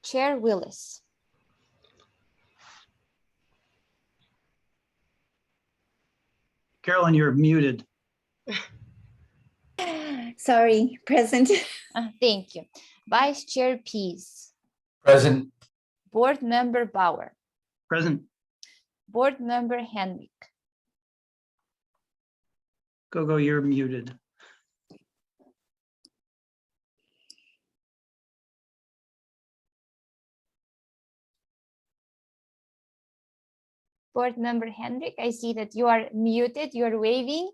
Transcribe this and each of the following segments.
Chair Willis. Carolyn, you're muted. Sorry, present. Thank you. Vice Chair Pease. Present. Board Member Bauer. Present. Board Member Henwick. Go, you're muted. Board Member Henwick, I see that you are muted. You are waving.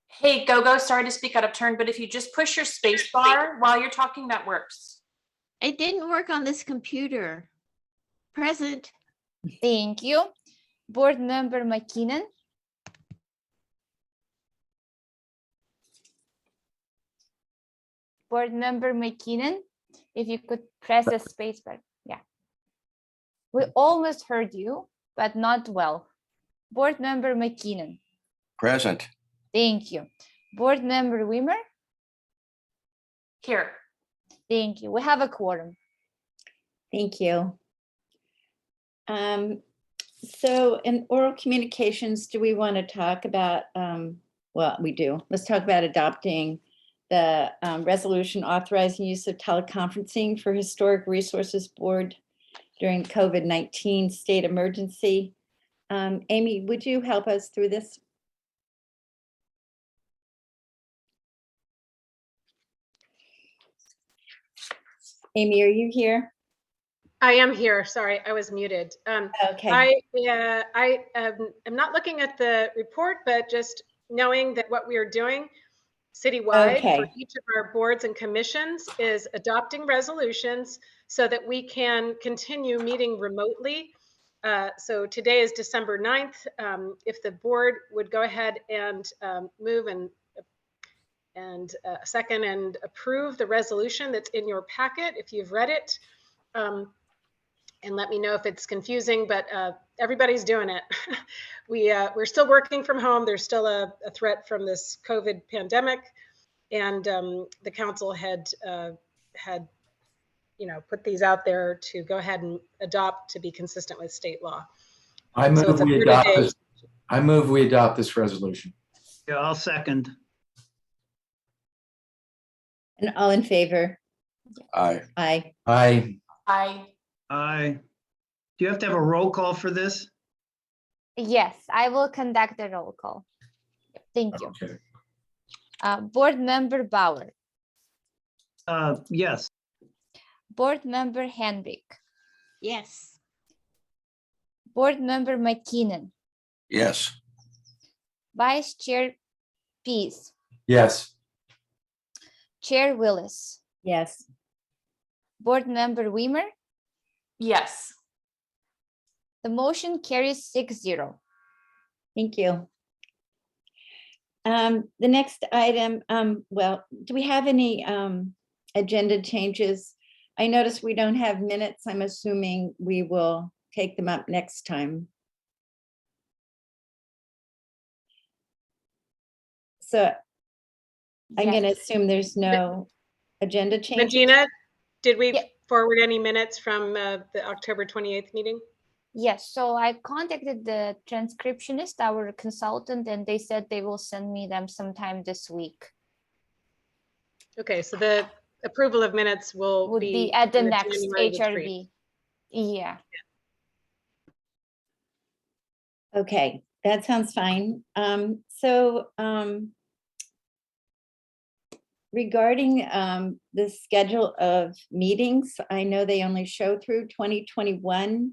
Hey, Go, sorry to speak out of turn, but if you just push your space bar while you're talking, that works. It didn't work on this computer. Present. Thank you. Board Member McKinnon. Board Member McKinnon, if you could press the space bar. Yeah. We almost heard you, but not well. Board Member McKinnon. Present. Thank you. Board Member Weimer. Here. Thank you. We have a quorum. Thank you. So in oral communications, do we want to talk about, well, we do. Let's talk about adopting the resolution authorizing use of teleconferencing for Historic Resources Board during COVID-19 state emergency. Amy, would you help us through this? Amy, are you here? I am here. Sorry, I was muted. Okay. I am not looking at the report, but just knowing that what we are doing citywide for each of our boards and commissions is adopting resolutions so that we can continue meeting remotely. So today is December 9th. If the board would go ahead and move and second and approve the resolution that's in your packet, if you've read it, and let me know if it's confusing, but everybody's doing it. We're still working from home. There's still a threat from this COVID pandemic, and the council had put these out there to go ahead and adopt to be consistent with state law. I move we adopt this resolution. Yeah, I'll second. And all in favor? Aye. Aye. Aye. Aye. Aye. Do you have to have a roll call for this? Yes, I will conduct the roll call. Thank you. Okay. Board Member Bauer. Yes. Board Member Henwick. Yes. Board Member McKinnon. Yes. Vice Chair Pease. Yes. Chair Willis. Yes. Board Member Weimer. Yes. The motion carries 6-0. Thank you. The next item, well, do we have any agenda changes? I notice we don't have minutes. I'm assuming we will take them up next time. So I'm going to assume there's no agenda change. Regina, did we Yeah. forward any minutes from the October 28th meeting? Yes, so I contacted the transcriptionist, our consultant, and they said they will send me them sometime this week. Okay, so the approval of minutes will Would be at the next January retreat. HRB. Yeah. Okay, that sounds fine. Regarding the schedule of meetings, I know they only show through 2021,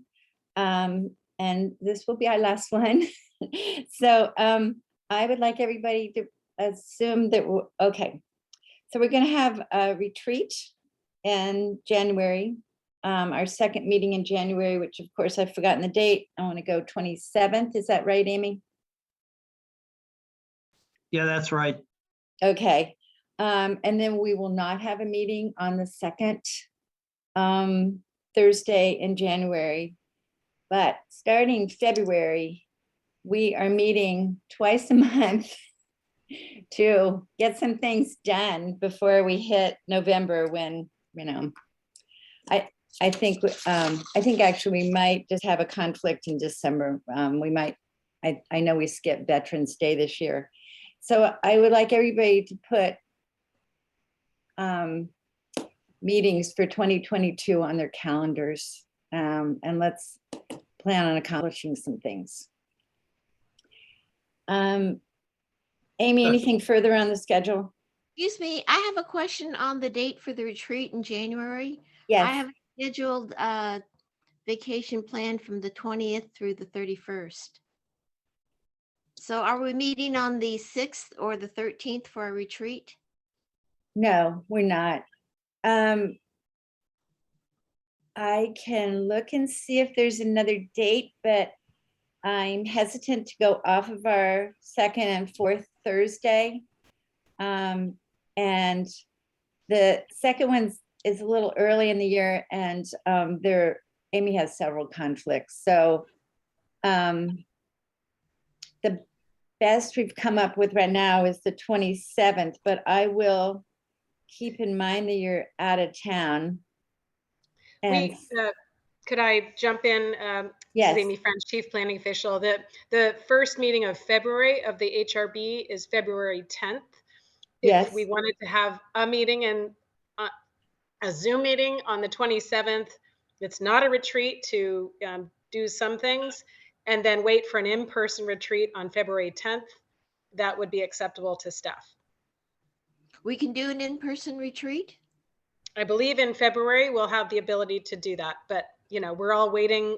and this will be our last one. So I would like everybody to assume that, okay, so we're going to have a retreat in January, our second meeting in January, which of course I've forgotten the date. I want to go 27th. Is that right, Amy? Yeah, that's right. Okay. And then we will not have a meeting on the second Thursday in January. But starting February, we are meeting twice a month to get some things done before we hit November when you know, I think actually we might just have a conflict in December. We might, I know we skipped Veterans Day this year. So I would like everybody to put meetings for 2022 on their calendars. And let's plan on accomplishing some things. Amy, anything further on the schedule? Excuse me, I have a question on the date for the retreat in January. I Yes, have a scheduled vacation planned from the 20th through the 31st. So are we meeting on the 6th or the 13th for a retreat? no, we're not. I can look and see if there's another date, but I'm hesitant to go off of our second and fourth Thursday. And the second one is a little early in the year, and Amy has several conflicts. So the best we've come up with right now is the 27th, but I will keep in mind that you're out of town. And Could I jump in? yes, This is Amy French, Chief Planning Official. The first meeting of February of the HRB is February 10th. yes. If we wanted to have a meeting and a Zoom meeting on the 27th, it's not a retreat to do some things, and then wait for an in-person retreat on February 10th, that would be acceptable to staff. We can do an in-person retreat? I believe in February we'll have the ability to do that, but you know, we're all waiting.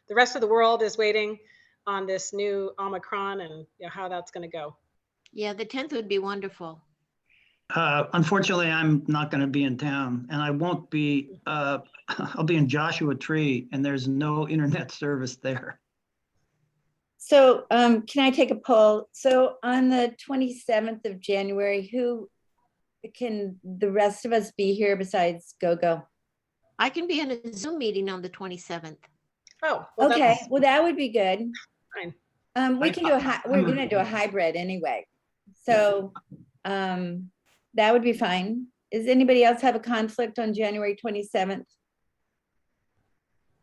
The rest of the world is waiting on this new Omicron and you know, how that's going to go. Yeah, the 10th would be wonderful. Unfortunately, I'm not going to be in town, and I won't be. I'll be in Joshua Tree, and there's no internet service there. So can I take a poll? So on the 27th of January, who can the rest of us be here besides GoGo? I can be in a Zoom meeting on the 27th. Oh, well, Okay, that's well, that would be good. fine. We can do we're gonna do a hybrid anyway. So that would be fine. Does anybody else have a conflict on January 27th?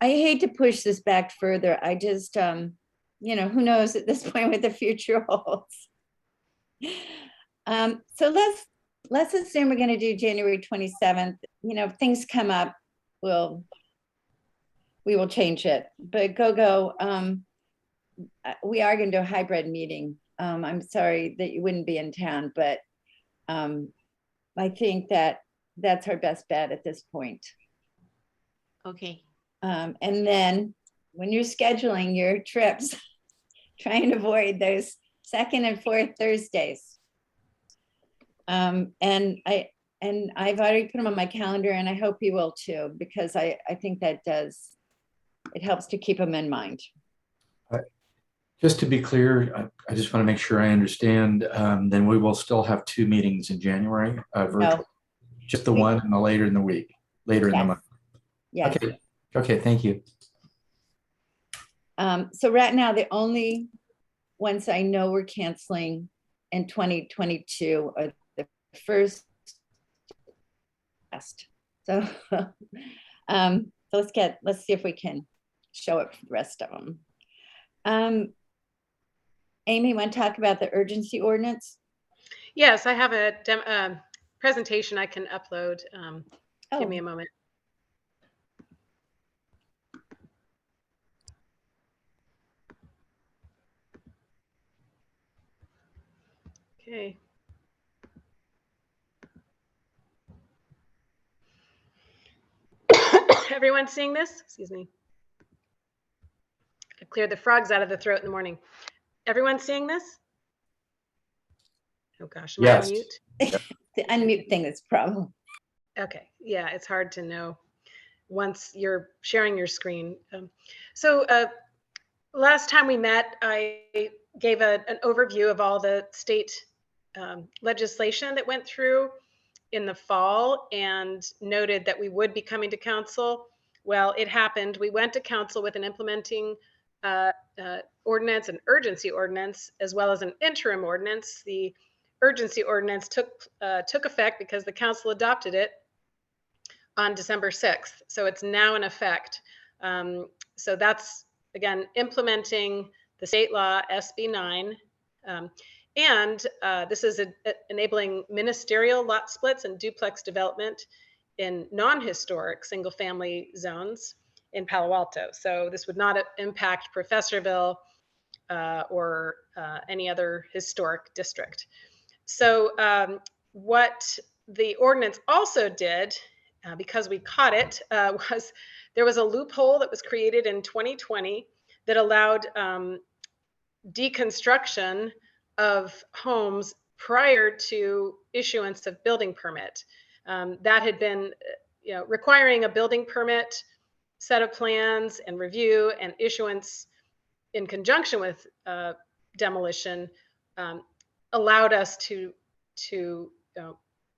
I hate to push this back further. I just, you know, who knows at this point what the future holds. So let's assume we're gonna do January 27th. You know, if things come up, we will change it. But GoGo, we are gonna do a hybrid meeting. I'm sorry that you wouldn't be in town, but I think that's our best bet at this point. Okay. And then when you're scheduling your trips, try and avoid those second and fourth Thursdays. And I've already put them on my calendar, and I hope you will too, because I think that it helps to keep them in mind. Just to be clear, I just want to make sure I understand, then we will still have 2 meetings in January, virtual. No. Just the one and the later in the week, later in the Yes. month. Yes. Okay, thank you. So right now, the only ones I know we're canceling in 2022 are the first. So let's see if we can show up for the rest of them. Amy, want to talk about the urgency ordinance? Yes, I have a presentation I can upload. Give me a moment. Okay. Everyone seeing this? Excuse me. I cleared the frogs out of the throat in the morning. Everyone seeing this? Oh gosh, am I on mute? The unmute thing is a problem. Okay, yeah, it's hard to know once you're sharing your screen. So last time we met, I gave an overview of all the state legislation that went through in the fall and noted that we would be coming to council. Well, it happened. We went to council with an implementing ordinance, an urgency ordinance, as well as an interim ordinance. The urgency ordinance took effect because the council adopted it. on December 6th. So it's now in effect. So that's, again, implementing the state law SB 9. And this is enabling ministerial lot splits and duplex development in non-historic single-family zones in Palo Alto. So this would not impact Professorville or any other historic district. So what the ordinance also did, because we caught it, was there was a loophole that was created in 2020 that allowed deconstruction of homes prior to issuance of building permit. That had been, requiring a building permit, set of plans and review and issuance in conjunction with demolition allowed us to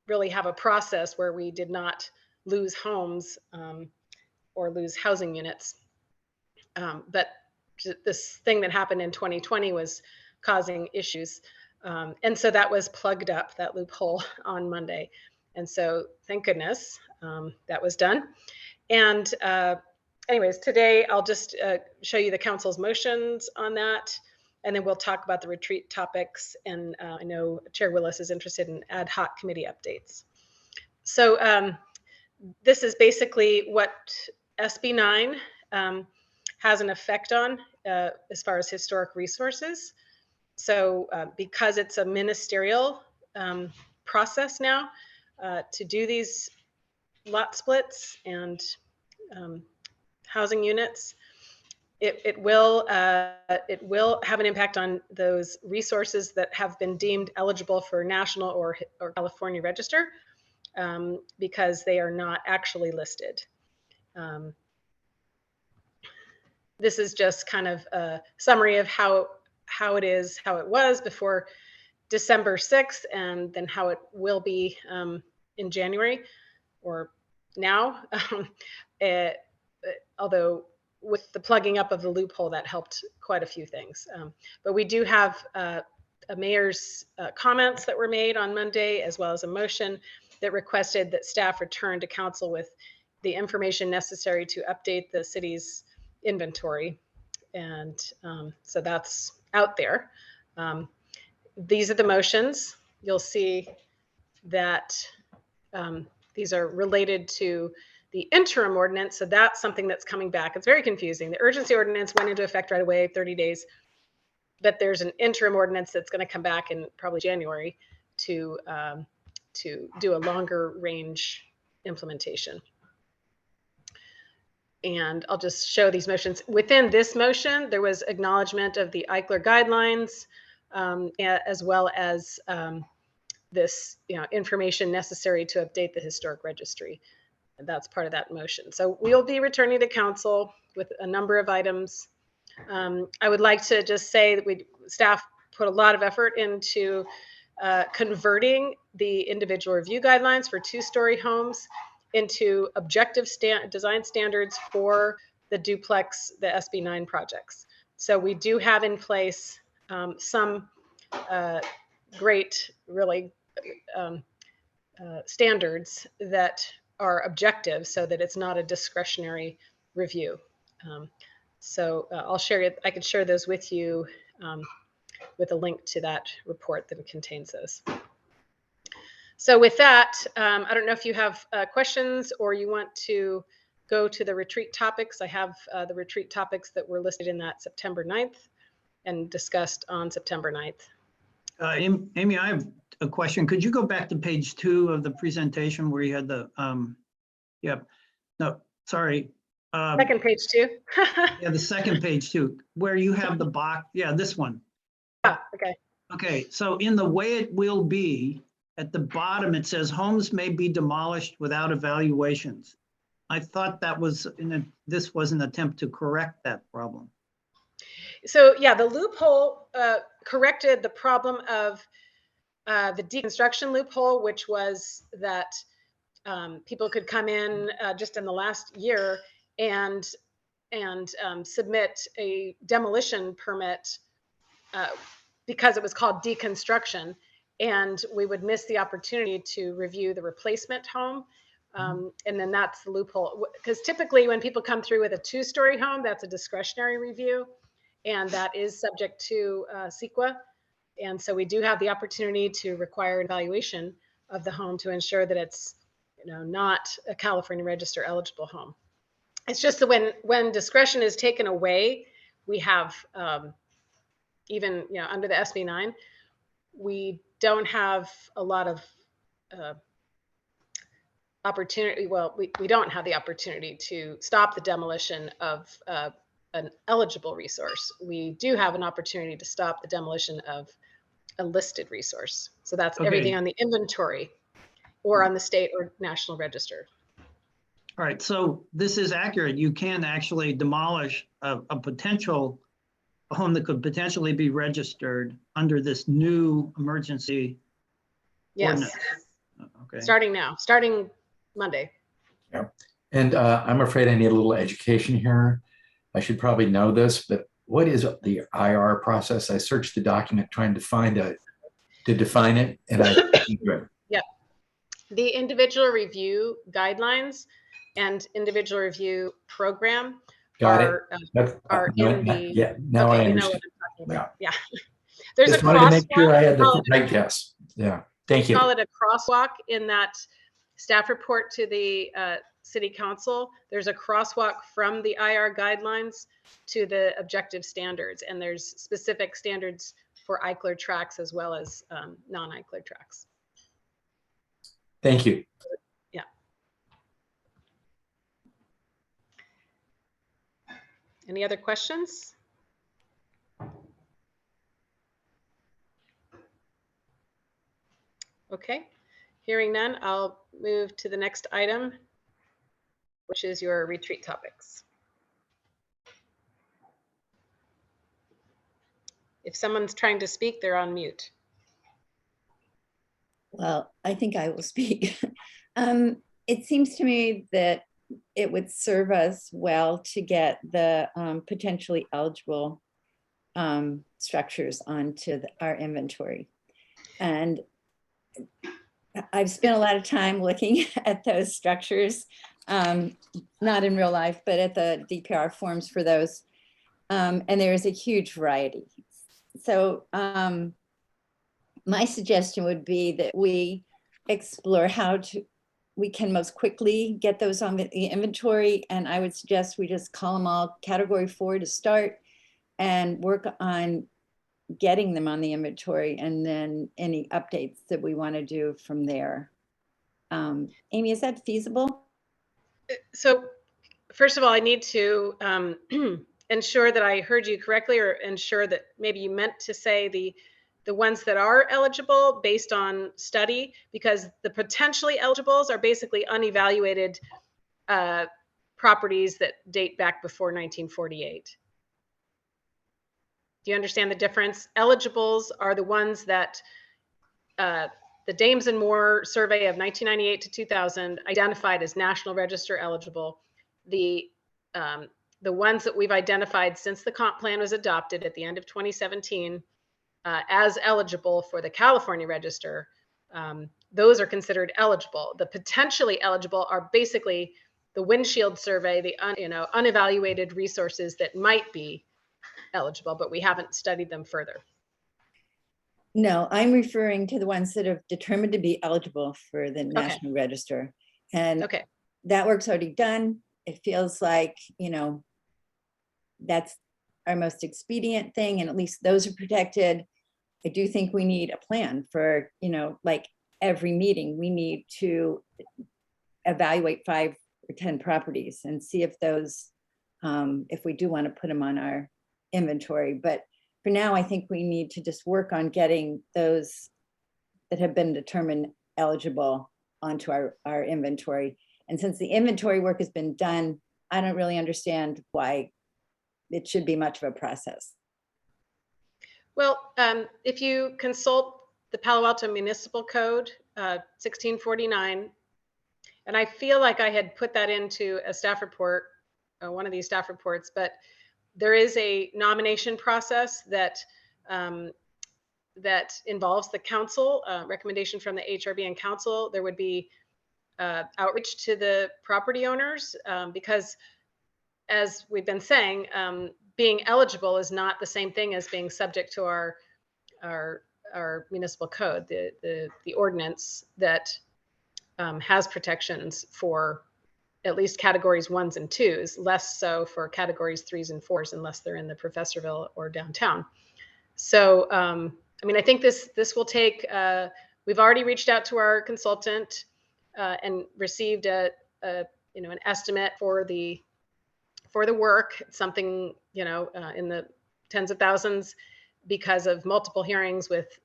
really have a process where we did not lose homes or lose housing units. But this thing that happened in 2020 was causing issues. And so that was plugged up, that loophole, on Monday. And so thank goodness that was done. And anyways, today I'll just show you the council's motions on that, and then we'll talk about the retreat topics. And I know Chair Willis is interested in ad hoc committee updates. So this is basically what SB 9 has an effect on as far as historic resources. So because it's a ministerial process now to do these lot splits and housing units, it will have an impact on those resources that have been deemed eligible for national or California register because they are not actually listed. This is just kind of a summary of how it was before December 6th, and then how it will be in January or now. Although with the plugging up of the loophole, that helped quite a few things. But we do have a mayor's comments that were made on Monday, as well as a motion that requested that staff return to council with the information necessary to update the city's inventory. And so that's out there. These are the motions. You'll see that these are related to the interim ordinance. So that's something that's coming back. It's very confusing. The urgency ordinance went into effect right away, 30 days. But there's an interim ordinance that's going to come back in probably January to do a longer range implementation. And I'll just show these motions. Within this motion, there was acknowledgement of the Eichler guidelines, as well as this information necessary to update the historic registry. And that's part of that motion. So we'll be returning to council with a number of items. I would like to just say that staff put a lot of effort into converting the individual review guidelines for two-story homes into objective design standards for the duplex, the SB 9 projects. So we do have in place some great, really standards that are objective, so that it's not a discretionary review. So I'll share it. I could share those with you with a link to that report that contains those. So with that, I don't know if you have questions or you want to go to the retreat topics. I have the retreat topics that were listed in that September 9th and discussed on September 9th. Amy, I have a question. Could you go back to page 2 of the presentation where you had the, Second page 2. Yeah, the second page 2, where you have the box. Yeah, this one. Oh, okay. Okay, so in the way it will be, at the bottom, it says homes may be demolished without evaluations. I thought that was this was an attempt to correct that problem. So yeah, the loophole corrected the problem of the deconstruction loophole, which was that people could come in just in the last year and submit a demolition permit because it was called deconstruction, and we would miss the opportunity to review the replacement home And then that's the loophole. Because typically when people come through with a 2-story home, that's a discretionary review. And that is subject to CEQA. And so we do have the opportunity to require an evaluation of the home to ensure that it's, not a California Register eligible home. It's just that when discretion is taken away, we have even, under the SB 9, we don't have a lot of opportunity. Well, we don't have the opportunity to stop the demolition of an eligible resource. We do have an opportunity to stop the demolition of a listed resource. So that's everything on the inventory or on the state or national register. All right, so this is accurate. You can actually demolish a home that could potentially be registered under this new emergency ordinance. Okay. Starting Monday. Yeah. And I'm afraid I need a little education here. I should probably know this, but what is the IR process? I searched the document trying to define it, and I Yeah. The individual review guidelines and individual review program are in the. Yeah, now I understand. You know what I'm talking about. Yeah. There's just wanted to make sure I had the right guess. Yeah. Thank you. Call it a crosswalk in that staff report to the city council. There's a crosswalk from the IR guidelines to the objective standards, and there's specific standards for ICLR tracks as well as non-ICLR tracks. Thank you. Yeah. Any other questions? Okay, hearing none, I'll move to the next item, which is your retreat topics. If someone's trying to speak, they're on mute. Well, I think I will speak. It seems to me that it would serve us well to get the potentially eligible structures onto our inventory. And I've spent a lot of time looking at those structures, not in real life, but at the DPR forms for those. And there is a huge variety. So my suggestion would be that we explore how we can most quickly get those on the inventory. And I would suggest we just call them all category 4 to start and work on getting them on the inventory, and then any updates that we want to do from there. Amy, is that feasible? So first of all, I need to ensure that I heard you correctly, or ensure that maybe you meant to say the ones that are eligible based on study, because the potentially eligibles are basically unevaluated properties that date back before 1948. Do you understand the difference? Eligibles are the ones that the Dames and Moore survey of 1998 to 2000 identified as National Register eligible. The ones that we've identified since the comp plan was adopted at the end of 2017 as eligible for the California Register, those are considered eligible. The potentially eligible are basically the windshield survey, the unevaluated resources that might be eligible, but we haven't studied them further. No, I'm referring to the ones that have determined to be eligible for the National Register. And that work's already done. It feels like, that's our most expedient thing, and at least those are protected. I do think we need a plan for, like every meeting, we need to evaluate 5 or 10 properties and see if those, if we do want to put them on our inventory. But for now, I think we need to just work on getting those that have been determined eligible onto our inventory. And since the inventory work has been done, I don't really understand why it should be much of a process. Well, if you consult the Palo Alto Municipal Code 1649, and I feel like I had put that into a staff report, one of these staff reports, but there is a nomination process that that involves the council, recommendation from the HRB and council. There would be outreach to the property owners, because as we've been saying, being eligible is not the same thing as being subject to our municipal code, the ordinance that has protections for at least categories 1s and 2s, less so for categories 3s and 4s unless they're in the Professorville or downtown. So, I mean, I think this will take, we've already reached out to our consultant and received an estimate for the work. It's something, in the tens of thousands because of multiple hearings with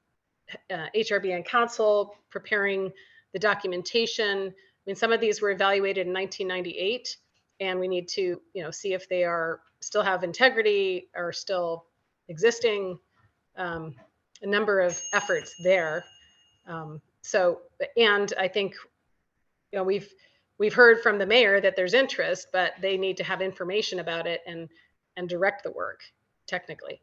HRB and council preparing the documentation. I mean, some of these were evaluated in 1998, and we need to, see if they still have integrity or still existing. A number of efforts there. And I think, we've heard from the mayor that there's interest, but they need to have information about it and direct the work technically.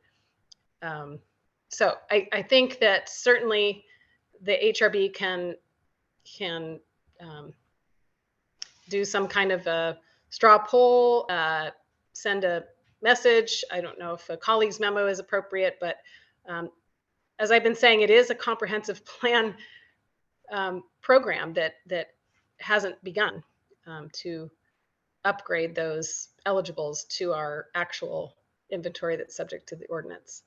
So I think that certainly the HRB can do some kind of a straw poll, send a message. I don't know if a colleague's memo is appropriate, but as I've been saying, it is a comprehensive plan program that hasn't begun to upgrade those eligibles to our actual inventory that's subject to the ordinance.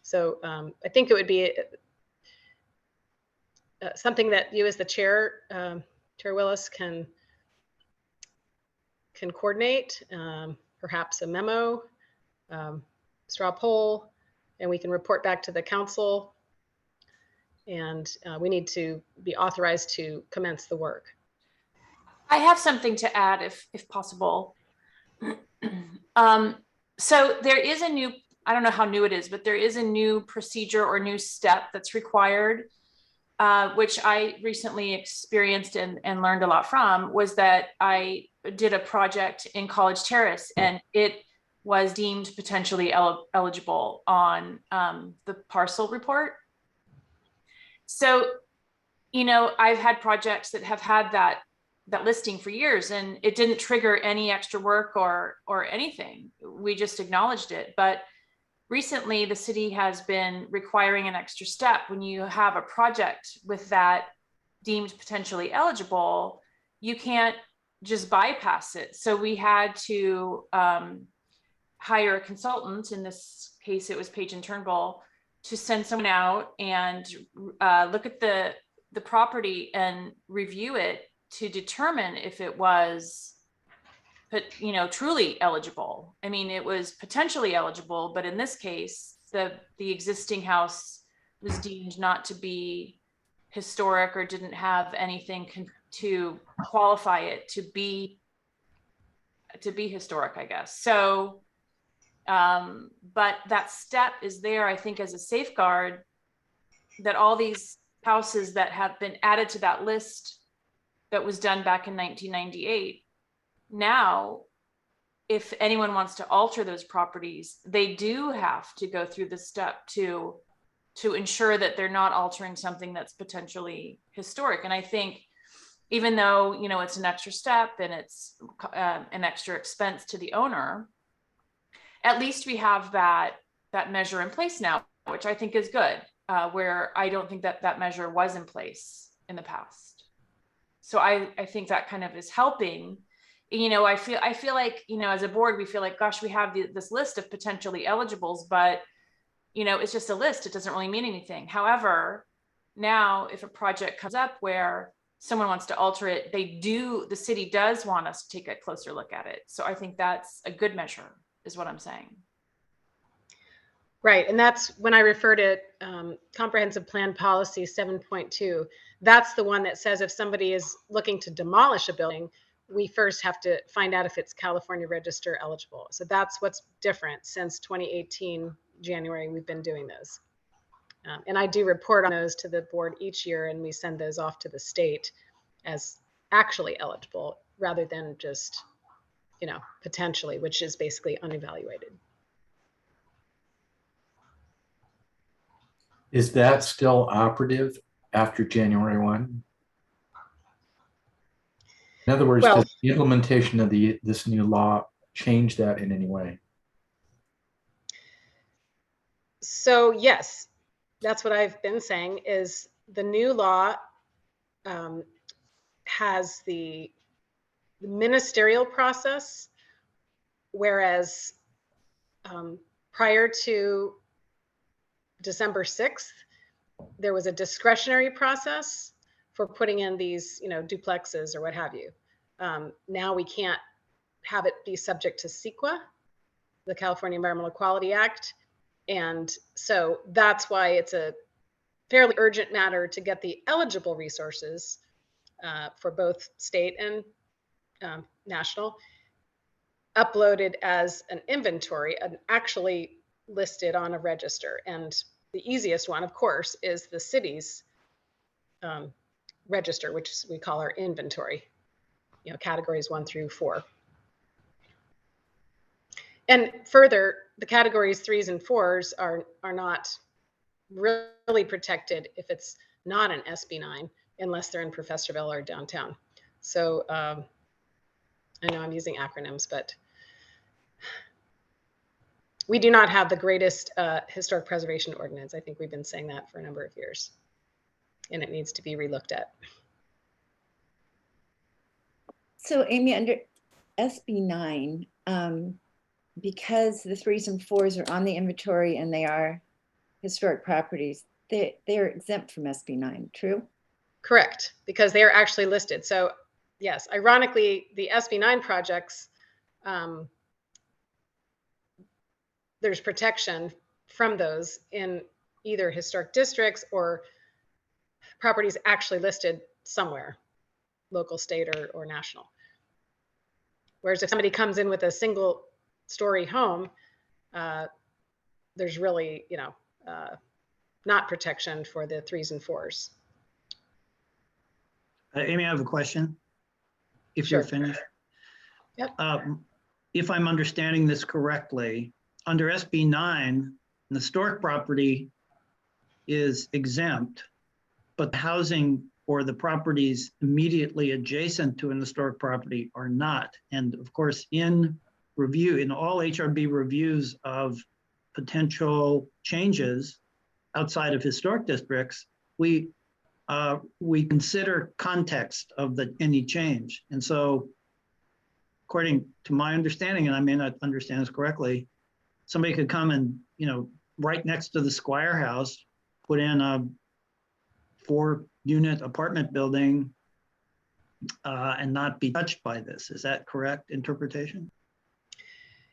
So I think it would be something that you as the chair, Chair Willis, can coordinate, perhaps a memo, straw poll, and we can report back to the council. And we need to be authorized to commence the work. I have something to add if possible. So there is a new, I don't know how new it is, but there is a new procedure or new step that's required, which I recently experienced and learned a lot from, was that I did a project in College Terrace and it was deemed potentially eligible on the parcel report. So, I've had projects that have had that listing for years and it didn't trigger any extra work or anything. We just acknowledged it. But recently the city has been requiring an extra step. When you have a project with that deemed potentially eligible, you can't just bypass it. So we had to hire a consultant. In this case, it was Page and Turnbull, to send someone out and look at the property and review it to determine if it was, truly eligible. I mean, it was potentially eligible, but in this case, the existing house was deemed not to be historic or didn't have anything to qualify it to be historic, I guess. So, but that step is there, I think, as a safeguard that all these houses that have been added to that list that was done back in 1998, now, if anyone wants to alter those properties, they do have to go through the step to ensure that they're not altering something that's potentially historic. And I think even though, it's an extra step and it's an extra expense to the owner, at least we have that measure in place now, which I think is good, where I don't think that measure was in place in the past. So I think that kind of is helping. I feel like, as a board, we feel like, gosh, we have this list of potentially eligibles, but, it's just a list. It doesn't really mean anything. However, now if a project comes up where someone wants to alter it, the city does want us to take a closer look at it. So I think that's a good measure, is what I'm saying. Right. And that's when I refer to comprehensive plan policy 7.2. That's the one that says if somebody is looking to demolish a building, we first have to find out if it's California Register eligible. So that's what's different since 2018, January, we've been doing those. And I do report on those to the board each year, and we send those off to the state as actually eligible rather than just, potentially, which is basically unevaluated. Is that still operative after January 1? In other words, Well- does the implementation of this new law change that in any way? So yes, that's what I've been saying is the new law has the ministerial process, whereas prior to December 6th, there was a discretionary process for putting in these, duplexes or what have you. Now we can't have it be subject to CEQA, the California Environmental Quality Act. And so that's why it's a fairly urgent matter to get the eligible resources for both state and national uploaded as an inventory and actually listed on a register. And the easiest one, of course, is the city's register, which we call our inventory, categories 1 through 4. And further, the categories 3s and 4s are not really protected if it's not an SB9, unless they're in Professorville or downtown. So I know I'm using acronyms, but we do not have the greatest historic preservation ordinance. I think we've been saying that for a number of years, and it needs to be relooked at. So Amy, under SB9, because the 3s and 4s are on the inventory and they are historic properties, they're exempt from SB9, true? Correct, because they are actually listed. So yes, ironically, the SB9 projects, there's protection from those in either historic districts or properties actually listed somewhere, local, state, or national. Whereas if somebody comes in with a single story home, there's really, not protection for the 3s and 4s. Amy, I have a question. If Sure. you're finished. Yep. If I'm understanding this correctly, under SB9, an historic property is exempt, but the housing or the properties immediately adjacent to an historic property are not. And of course, in all HRB reviews of potential changes outside of historic districts, we consider context of any change. And so, according to my understanding, and I may not understand this correctly, somebody could come and, right next to the Squire House, put in a 4-unit apartment building and not be touched by this. Is that correct interpretation?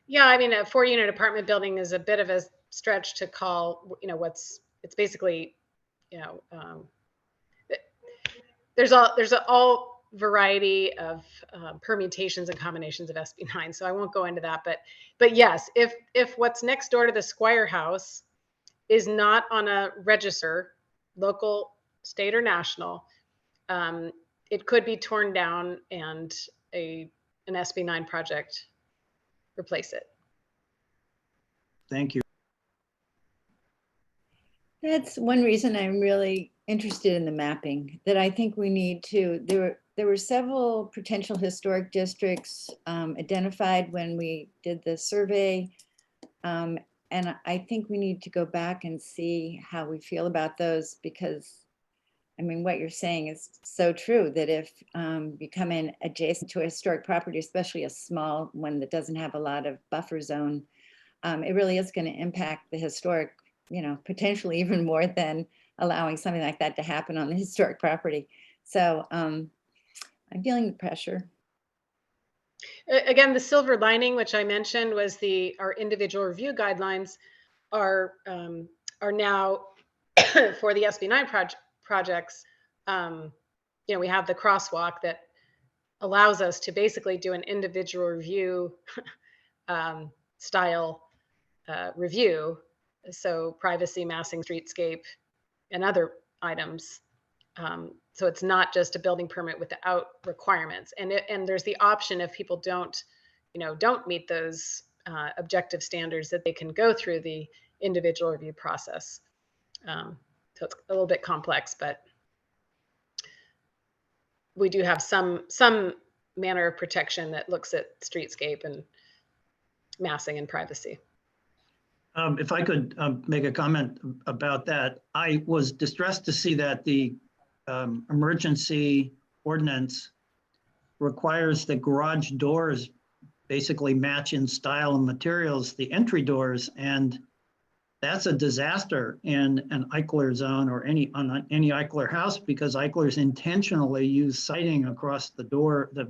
Yeah, I mean, a 4-unit apartment building is a bit of a stretch to call, it's basically, there's all variety of permutations and combinations of SB9, so I won't go into that. But yes, if what's next door to the Squire House is not on a register, local, state, or national, it could be torn down and an SB9 project replace it. Thank you. That's one reason I'm really interested in the mapping, that I think we need to. There were several potential historic districts identified when we did the survey. And I think we need to go back and see how we feel about those, because I mean, what you're saying is so true, that if you come in adjacent to a historic property, especially a small one that doesn't have a lot of buffer zone, it really is going to impact the historic, potentially even more than allowing something like that to happen on the historic property. So I'm feeling the pressure. Again, the silver lining, which I mentioned, was our individual review guidelines are now for the SB9 projects. We have the crosswalk that allows us to basically do an individual review style review. So privacy, massing, streetscape, and other items. So it's not just a building permit without requirements. And there's the option, if people don't meet those objective standards, that they can go through the individual review process. So it's a little bit complex, but we do have some manner of protection that looks at streetscape and massing and privacy. If I could make a comment about that, I was distressed to see that the emergency ordinance requires that garage doors basically match in style and materials the entry doors, and that's a disaster in an Eichler zone or any Eichler house, because Eichlers intentionally use siding across the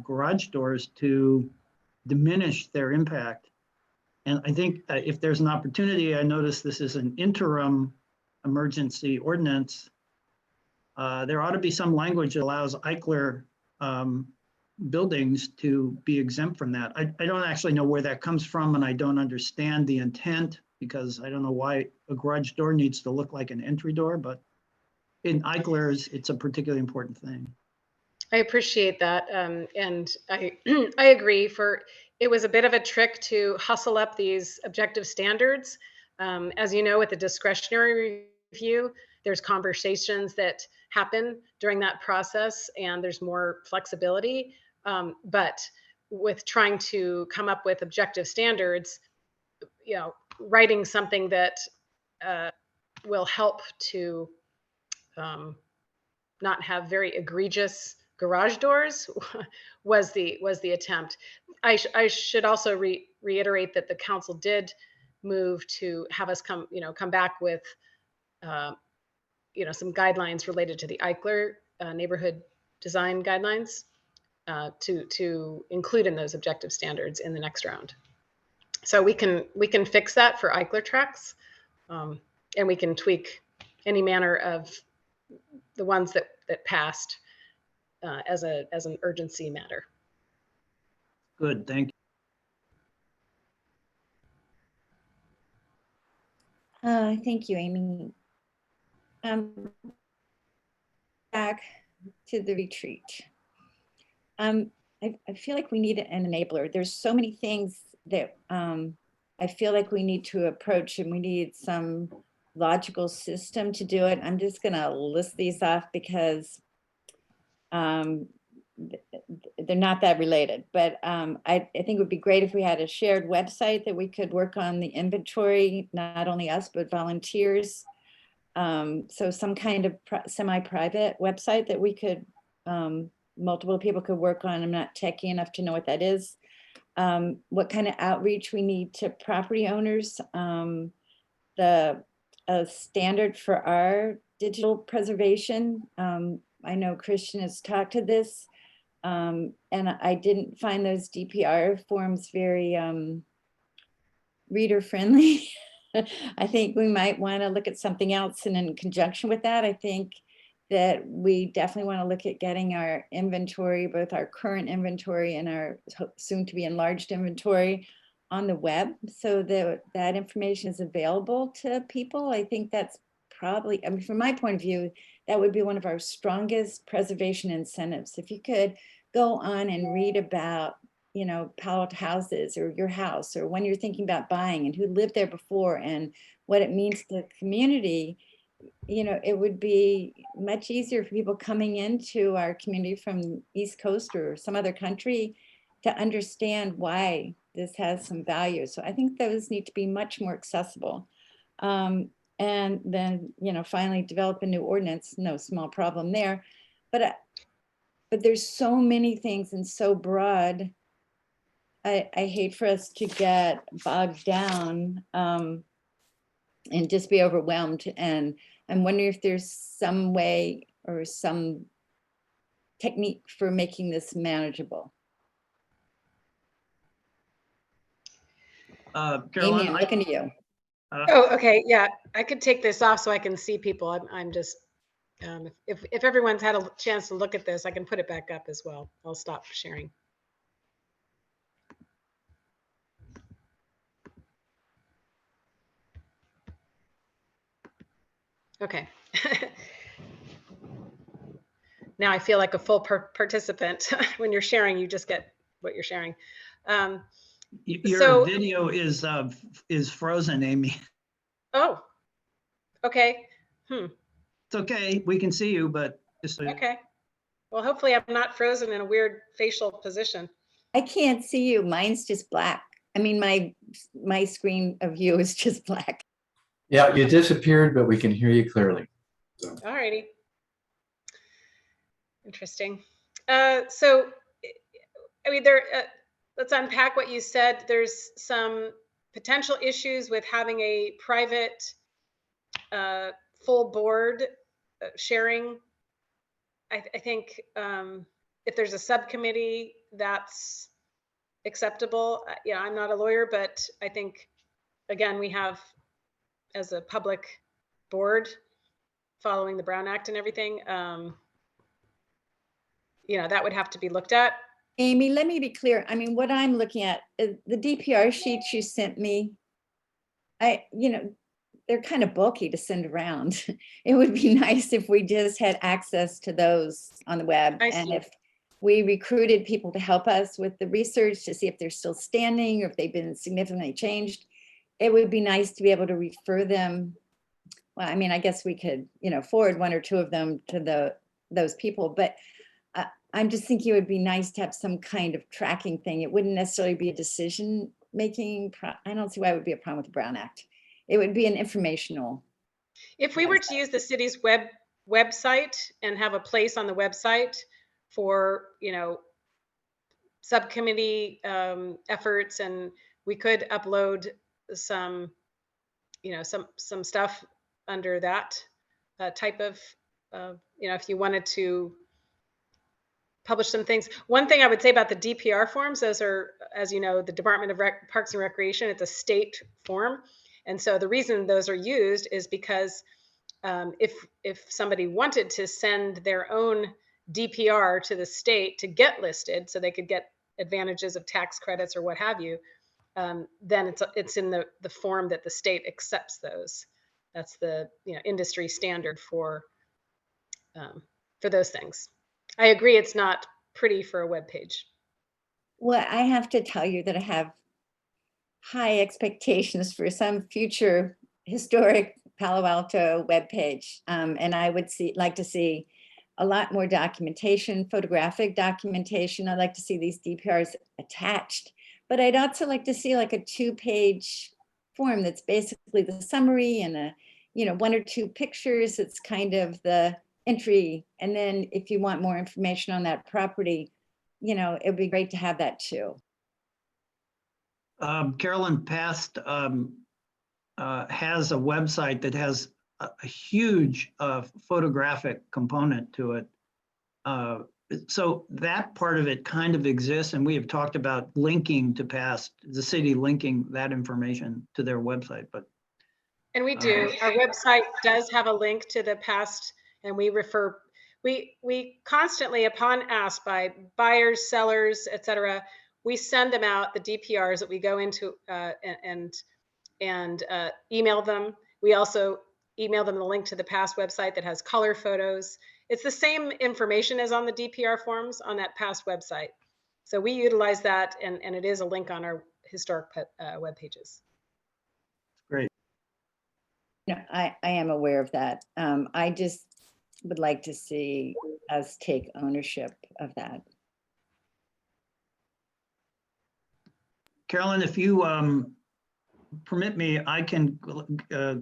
garage doors to diminish their impact. And I think if there's an opportunity, I noticed this is an interim emergency ordinance. There ought to be some language that allows Eichler buildings to be exempt from that. I don't actually know where that comes from, and I don't understand the intent, because I don't know why a garage door needs to look like an entry door, but in Eichlers, it's a particularly important thing. I appreciate that. And I, I agree. It was a bit of a trick to hustle up these objective standards. As you know, with the discretionary review, there's conversations that happen during that process, and there's more flexibility. But with trying to come up with objective standards, you know, writing something that will help to not have very egregious garage doors was the attempt. I should also reiterate that the council did move to have us come back with some guidelines related to the Eichler neighborhood design guidelines to include in those objective standards in the next round. So we can fix that for Eichler tracks, and we can tweak any manner of the ones that passed as an urgency matter. Good, thank you. Thank you, Amy. Back to the retreat. I feel like we need an enabler. There's so many things that I feel like we need to approach, and we need some logical system to do it. I'm just going to list these off because they're not that related, but I think it would be great if we had a shared website that we could work on the inventory, not only us, but volunteers. So some kind of semi-private website that we could, multiple people could work on. I'm not techie enough to know what that is. What kind of outreach we need to property owners. The standard for our digital preservation. I know Christian has talked to this, and I didn't find those DPR forms very reader friendly. I think we might want to look at something else, and in conjunction with that, I think that we definitely want to look at getting our inventory, both our current inventory and our soon to be enlarged inventory, on the web, so that that information is available to people. I think that's probably, I mean, from my point of view, that would be one of our strongest preservation incentives. If you could go on and read about, you know, Palo Alto houses or your house, or when you're thinking about buying and who lived there before and what it means to the community, you know, it would be much easier for people coming into our community from East Coast or some other country to understand why this has some value. So I think those need to be much more accessible. And then, you know, finally develop a new ordinance, no small problem there. But there's so many things and so broad. I hate for us to get bogged down and just be overwhelmed. And I'm wondering if there's some way or some technique for making this manageable. Caroline, Amy, I'm looking at you. Oh, okay. Yeah, I could take this off so I can see people. I'm just, if everyone's had a chance to look at this, I can put it back up as well. I'll stop sharing. Okay. Now I feel like a full participant. When you're sharing, you just get what you're sharing. Your video is frozen, Amy. Oh, okay. It's okay. We can see you, but just so Okay. Well, hopefully I'm not frozen in a weird facial position. I can't see you. Mine's just black. I mean, my screen of you is just black. Yeah, you disappeared, but we can hear you clearly. All righty. Interesting. So, I mean, let's unpack what you said. There's some potential issues with having a private full board sharing. I think if there's a subcommittee, that's acceptable. Yeah, I'm not a lawyer, but I think, again, we have, as a public board, following the Brown Act and everything, you know, that would have to be looked at. Amy, let me be clear. I mean, what I'm looking at, the DPR sheets you sent me, you know, they're kind of bulky to send around. It would be nice if we just had access to those on the web. And if we recruited people to help us with the research to see if they're still standing or if they've been significantly changed, it would be nice to be able to refer them. Well, I mean, I guess we could, you know, forward one or two of them to those people, but I'm just thinking it would be nice to have some kind of tracking thing. It wouldn't necessarily be a decision making. I don't see why it would be a problem with the Brown Act. It would be an informational. If we were to use the city's website and have a place on the website for, you know, subcommittee efforts, and we could upload some, you know, some stuff under that type of, you know, if you wanted to publish some things. One thing I would say about the DPR forms, those are, as you know, the Department of Parks and Recreation, it's a state form. And so the reason those are used is because if somebody wanted to send their own DPR to the state to get listed so they could get advantages of tax credits or what have you, then it's in the form that the state accepts those. That's the, you know, industry standard for those things. I agree, it's not pretty for a web page. Well, I have to tell you that I have high expectations for some future historic Palo Alto webpage. And I would like to see a lot more documentation, photographic documentation. I'd like to see these DPRs attached, but I'd also like to see like a 2-page form that's basically the summary and a, you know, 1 or 2 pictures. It's kind of the entry. And then if you want more information on that property, you know, it'd be great to have that too. Carolyn Past has a website that has a huge photographic component to it. So that part of it kind of exists, and we have talked about linking to Past, the city linking that information to their website. But and we do. Our website does have a link to the Past, and we refer. We constantly, upon ask by buyers, sellers, etc., we send them out the DPRs that we go into and email them. We also email them the link to the Past website that has color photos. It's the same information as on the DPR forms on that Past website. So we utilize that, and it is a link on our historic web pages. Great. You know, I am aware of that. I just would like to see us take ownership of that. Carolyn, if you permit me, I can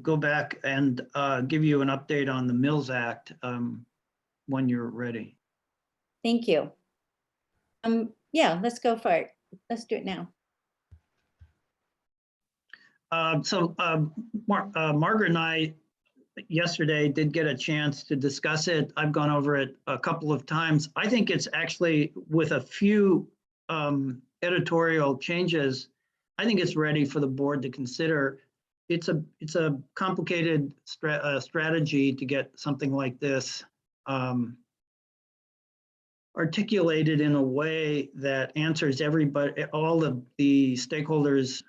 go back and give you an update on the Mills Act when you're ready. Thank you. Yeah, let's go for it. Let's do it now. Margaret and I yesterday did get a chance to discuss it. I've gone over it a couple of times. I think it's actually, with a few editorial changes, I think it's ready for the board to consider. It's a complicated strategy to get something like this articulated in a way that answers all of the stakeholders'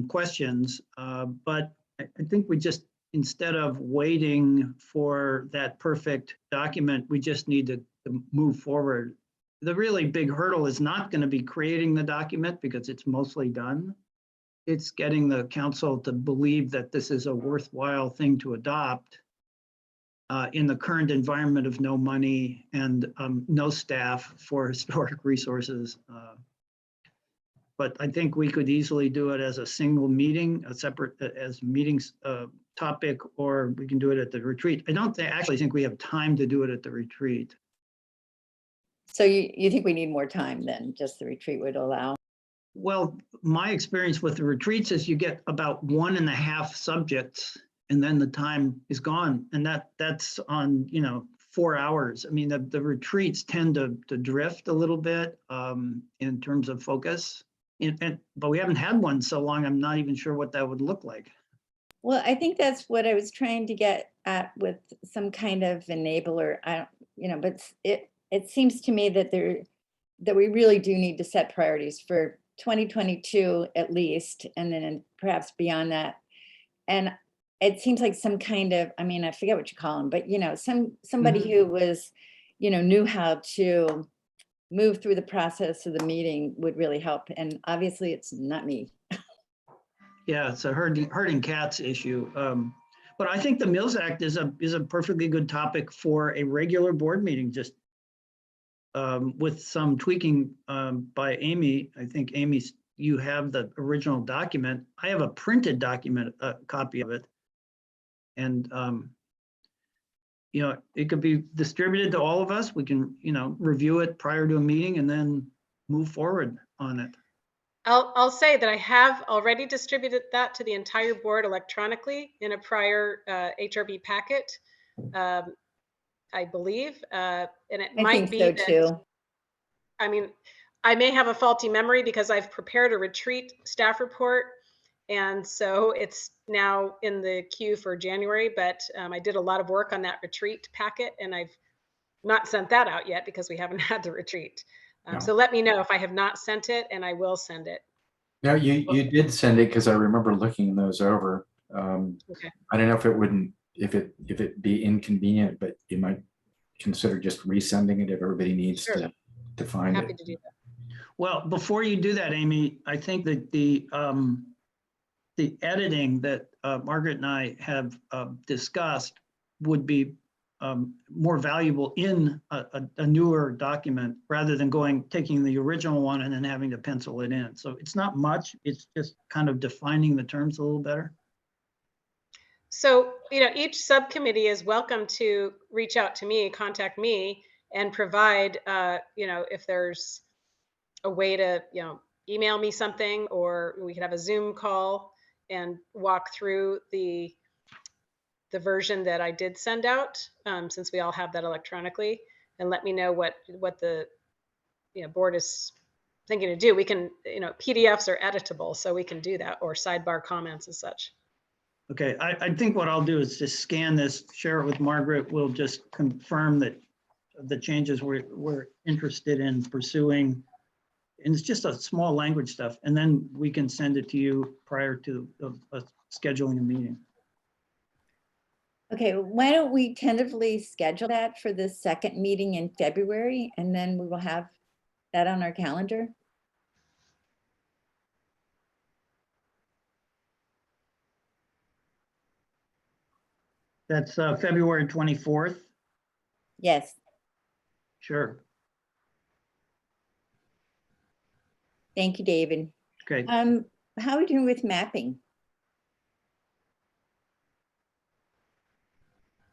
questions. But I think we just, instead of waiting for that perfect document, we just need to move forward. The really big hurdle is not going to be creating the document, because it's mostly done. It's getting the council to believe that this is a worthwhile thing to adopt. in the current environment of no money and no staff for historic resources. But I think we could easily do it as a single meeting, a separate as meetings topic, or we can do it at the retreat. I don't actually think we have time to do it at the retreat. So you think we need more time than just the retreat would allow? Well, my experience with the retreats is you get about 1.5 subjects and then the time is gone. And that's on, 4 hours. I mean, the retreats tend to drift a little bit in terms of focus. But we haven't had one so long, I'm not even sure what that would look like. Well, I think that's what I was trying to get at with some kind of enabler. But it seems to me that we really do need to set priorities for 2022 at least, and then perhaps beyond that. And it seems like some kind of, I forget what you call them, but somebody who was, knew how to move through the process of the meeting would really help. And obviously it's not me. Yeah, it's a herding cats issue. But I think the Mills Act is a perfectly good topic for a regular board meeting, just with some tweaking by Amy. I think Amy, you have the original document. I have a printed document, a copy of it. And it could be distributed to all of us. We can, review it prior to a meeting and then move forward on it. I'll say that I have already distributed that to the entire board electronically in a prior HRB packet, I believe, and it might be so that, too. I may have a faulty memory because I've prepared a retreat staff report, and so it's now in the queue for January. But I did a lot of work on that retreat packet, and I've not sent that out yet because we haven't had the retreat. No. So let me know if I have not sent it, and I will send it. No, you did send it because I remember looking those over. Okay. I don't know if it be inconvenient, but you might consider just resending it if everybody needs Sure. to find Happy it. to do that. Well, before you do that, Amy, I think that the editing that Margaret and I have discussed would be more valuable in a newer document rather than taking the original one and then having to pencil it in. So it's not much, it's just kind of defining the terms a little better. So, each subcommittee is welcome to reach out to me, contact me, and provide, if there's a way to, email me something, or we could have a Zoom call and walk through the version that I did send out, since we all have that electronically, and let me know what the board is thinking to do. We can, PDFs are editable, so we can do that, or sidebar comments and such. Okay, I think what I'll do is just scan this, share it with Margaret. We'll just confirm that the changes we're interested in pursuing. And it's just a small language stuff. And then we can send it to you prior to scheduling a meeting. Okay, why don't we tentatively schedule that for the second meeting in February, and then we will have that on our calendar? That's February 24th. Yes. Sure. Thank you, David. Okay. How are we doing with mapping?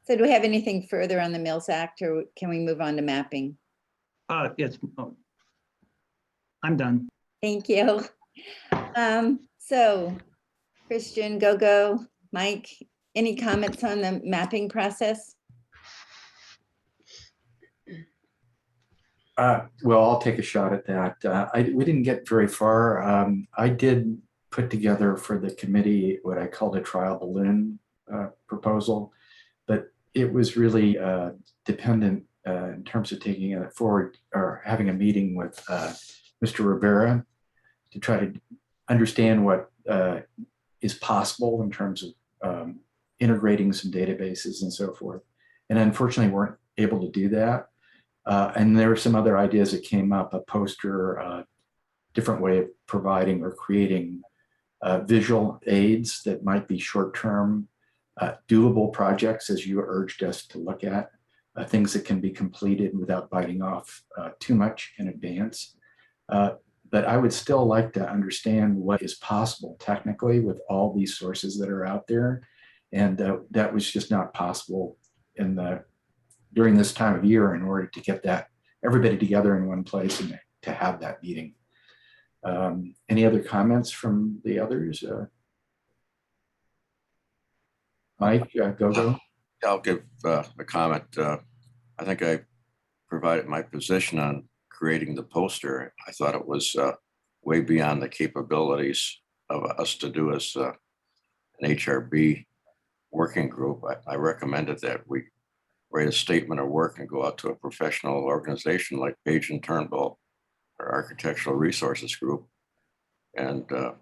So do we have anything further on the Mills Act, or can we move on to mapping? Yes. Oh. I'm done. Thank you. So Christian, Gogo, Mike, any comments on the mapping process? Well, I'll take a shot at that. We didn't get very far. I did put together for the committee what I called a trial balloon proposal, but it was really dependent in terms of taking it forward or having a meeting with Mr. Rivera to try to understand what is possible in terms of integrating some databases and so forth. And unfortunately, weren't able to do that. And there were some other ideas that came up, a poster, different way of providing or creating visual aids that might be short-term doable projects, as you urged us to look at, things that can be completed without biting off too much in advance. But I would still like to understand what is possible technically with all these sources that are out there. And that was just not possible during this time of year in order to get everybody together in one place and to have that meeting. Any other comments from the others? Mike, go. I'll give a comment. I think I provided my position on creating the poster. I thought it was way beyond the capabilities of us to do as an HRB working group. I recommended that we write a statement of work and go out to a professional organization like Page and Turnbull or Architectural Resources Group and to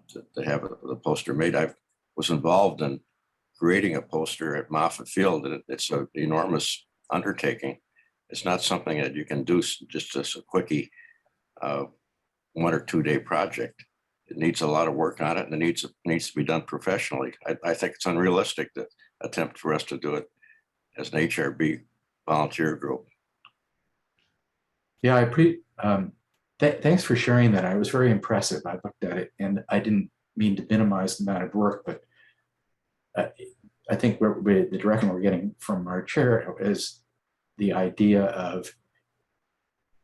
have the poster made. I was involved in creating a poster at Moffett Field. It's an enormous undertaking. It's not something that you can do just as a quickie 1 or 2 day project. It needs a lot of work on it, and it needs to be done professionally. I think it's unrealistic to attempt for us to do it as an HRB volunteer group. Yeah, thanks for sharing that. I was very impressive. I looked at it, and I didn't mean to minimize the amount of work, but I think the direction we're getting from our chair is the idea of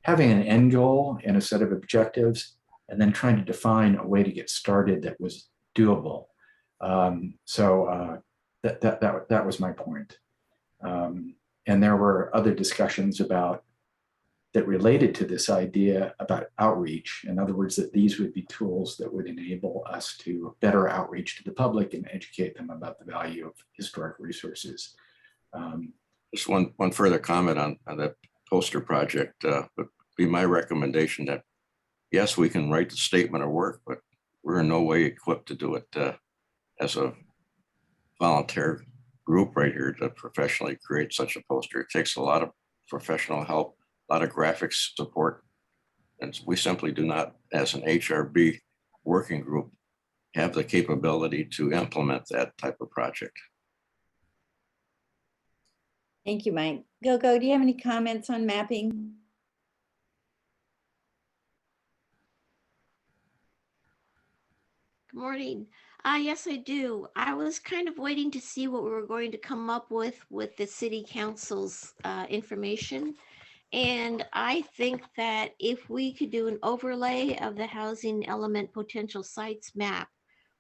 having an end goal and a set of objectives, and then trying to define a way to get started that was doable. That was my point. And there were other discussions that related to this idea about outreach. In other words, that these would be tools that would enable us to better outreach to the public and educate them about the value of historic resources. Just one further comment on that poster project would be my recommendation that, yes, we can write the statement of work, but we're in no way equipped to do it as a volunteer group right here to professionally create such a poster. It takes a lot of professional help, a lot of graphics support, and we simply do not, as an HRB working group, have the capability to implement that type of project. Thank you, Mike. Go, do you have any comments on mapping? Good morning. Yes, I do. I was kind of waiting to see what we were going to come up with the city council's information. And I think that if we could do an overlay of the housing element potential sites map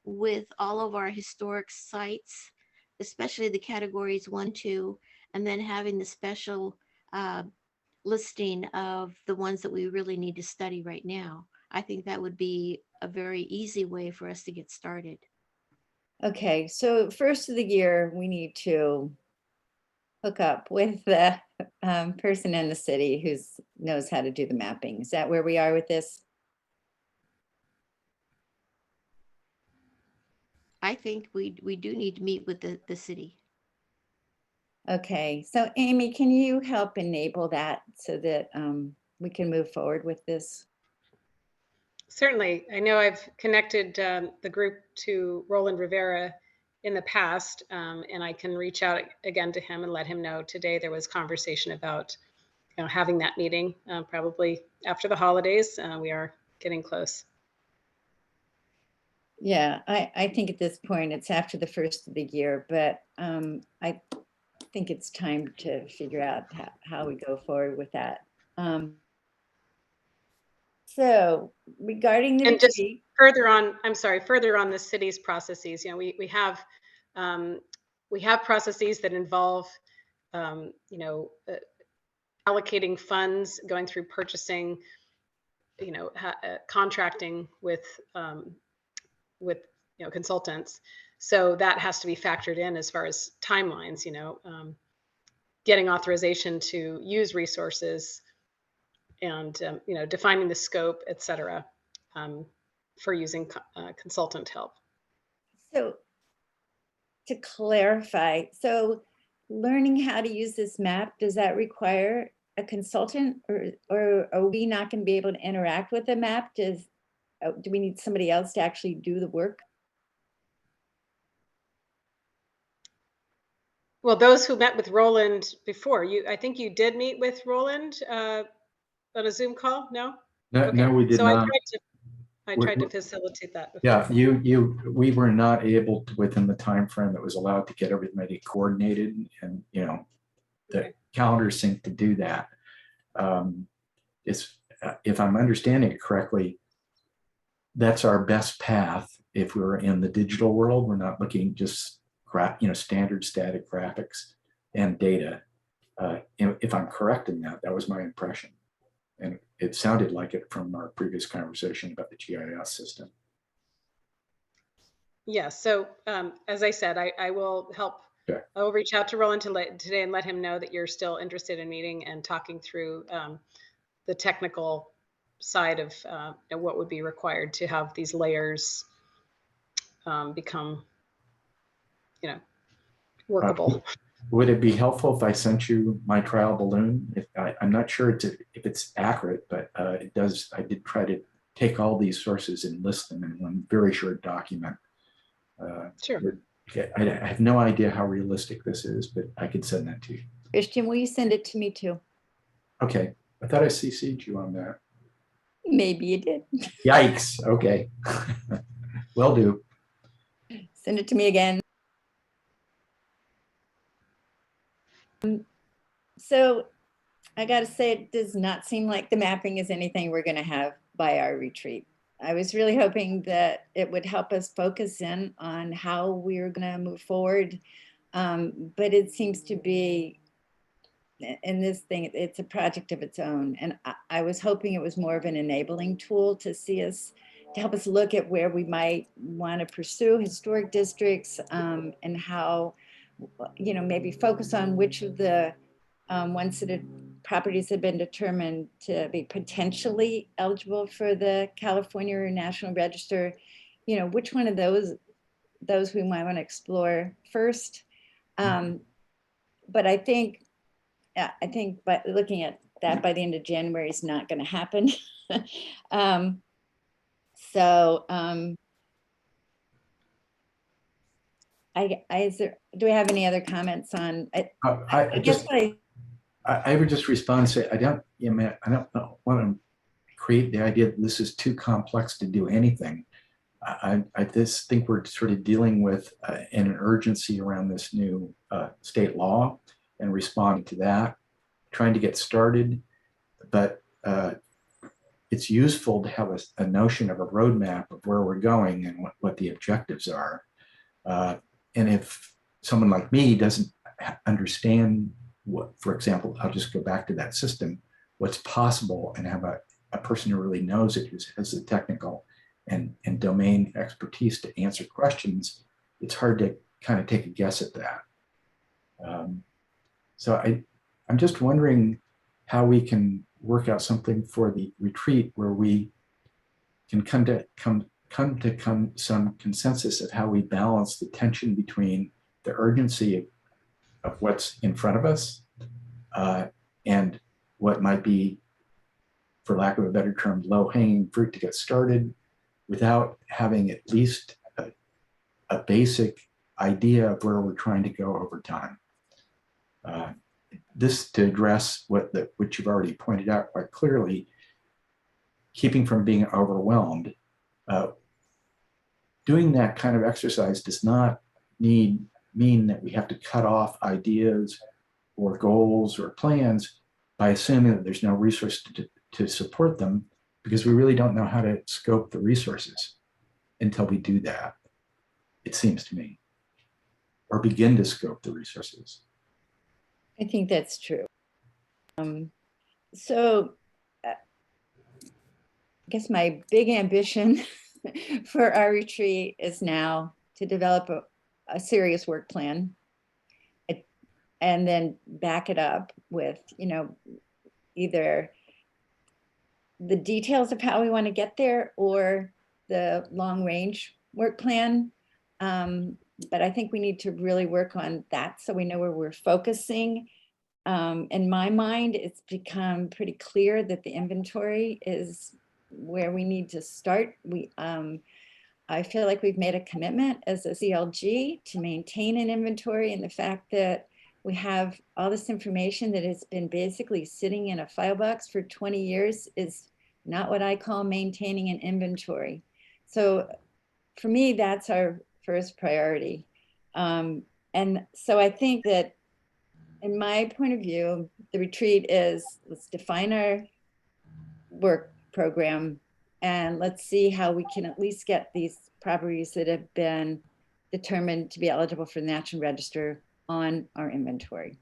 with all of our historic sites, especially the categories 1, 2, and then having the special listing of the ones that we really need to study right now, I think that would be a very easy way for us to get started. Okay, so first of the year, we need to hook up with the person in the city who knows how to do the mapping. Is that where we are with this? I think we do need to meet with the city. Okay, so Amy, can you help enable that so that we can move forward with this? Certainly. I know I've connected the group to Roland Rivera in the past, and I can reach out again to him and let him know today there was conversation about having that meeting probably after the holidays. We are getting close. Yeah, I think at this point it's after the first of the year, but I think it's time to figure out how we go forward with that. So regarding the and just retreat, further on, I'm sorry, further on the city's processes, we have processes that involve allocating funds, going through purchasing, contracting with consultants. So that has to be factored in as far as timelines, getting authorization to use resources and, defining the scope, et cetera, for using consultant help. so to clarify, so learning how to use this map, does that require a consultant, or are we not going to be able to interact with the map? Do we need somebody else to actually do the work? Well, those who met with Roland before, I think you did meet with Roland on a Zoom call, no? No, Okay. no, we did So not. I We're- tried to facilitate that Yeah, before. we were not able to, within the time frame that was allowed, to get everybody coordinated, and, you know, the Okay. calendar synced to do that. It's, if I'm understanding it correctly, that's our best path. If we're in the digital world, we're not looking just standard static graphics and data. If I'm correct in that, that was my impression. And it sounded like it from our previous conversation about the GIS system. Yes. So as I said, I will help. Okay. I will reach out to Roland today and let him know that you're still interested in meeting and talking through the technical side of what would be required to have these layers become, workable. Would it be helpful if I sent you my trial balloon? I'm not sure if it's accurate, but it does. I did try to take all these sources and list them in one very short document. Sure. I have no idea how realistic this is, but I could send that to you. Christian, will you send it to me too? Okay. I thought I CC'd you on that. Maybe you did. Yikes. Okay. Will do. Send it to me again. So I got to say, it does not seem like the mapping is anything we're going to have by our retreat. I was really hoping that it would help us focus in on how we're going to move forward. But it seems to be, in this thing, it's a project of its own. And I was hoping it was more of an enabling tool to help us look at where we might want to pursue historic districts, and how, maybe focus on which of the ones that properties have been determined to be potentially eligible for the California National Register, which one of those we might want to explore first. But I think by looking at that by the end of January is not going to happen. Do we have any other comments on? I would just respond and say, I don't want to create the idea that this is too complex to do anything. I just think we're sort of dealing with an urgency around this new state law and responding to that, trying to get started. But it's useful to have a notion of a roadmap of where we're going and what the objectives are. And if someone like me doesn't understand what, for example, I'll just go back to that system, what's possible, and have a person who really knows it, who has the technical and domain expertise to answer questions, it's hard to kind of take a guess at that. So I'm just wondering how we can work out something for the retreat where we can come to some consensus of how we balance the tension between the urgency of what's in front of us and what might be, for lack of a better term, low-hanging fruit to get started, without having at least a basic idea of where we're trying to go over time. This to address what you've already pointed out quite clearly, keeping from being overwhelmed. Doing that kind of exercise does not mean that we have to cut off ideas or goals or plans by assuming that there's no resource to support them, because we really don't know how to scope the resources until we do that, it seems to me, or begin to scope the resources. I think that's true. So I guess my big ambition for our retreat is now to develop a serious work plan and then back it up with, either the details of how we want to get there or the long range work plan. But I think we need to really work on that so we know where we're focusing. In my mind, it's become pretty clear that the inventory is where we need to start. I feel like we've made a commitment as a CLG to maintain an inventory, and the fact that we have all this information that has been basically sitting in a file box for 20 years is not what I call maintaining an inventory. So for me, that's our first priority. And so I think that in my point of view, the retreat is, let's define our work program and let's see how we can at least get these properties that have been determined to be eligible for the National Register on our inventory.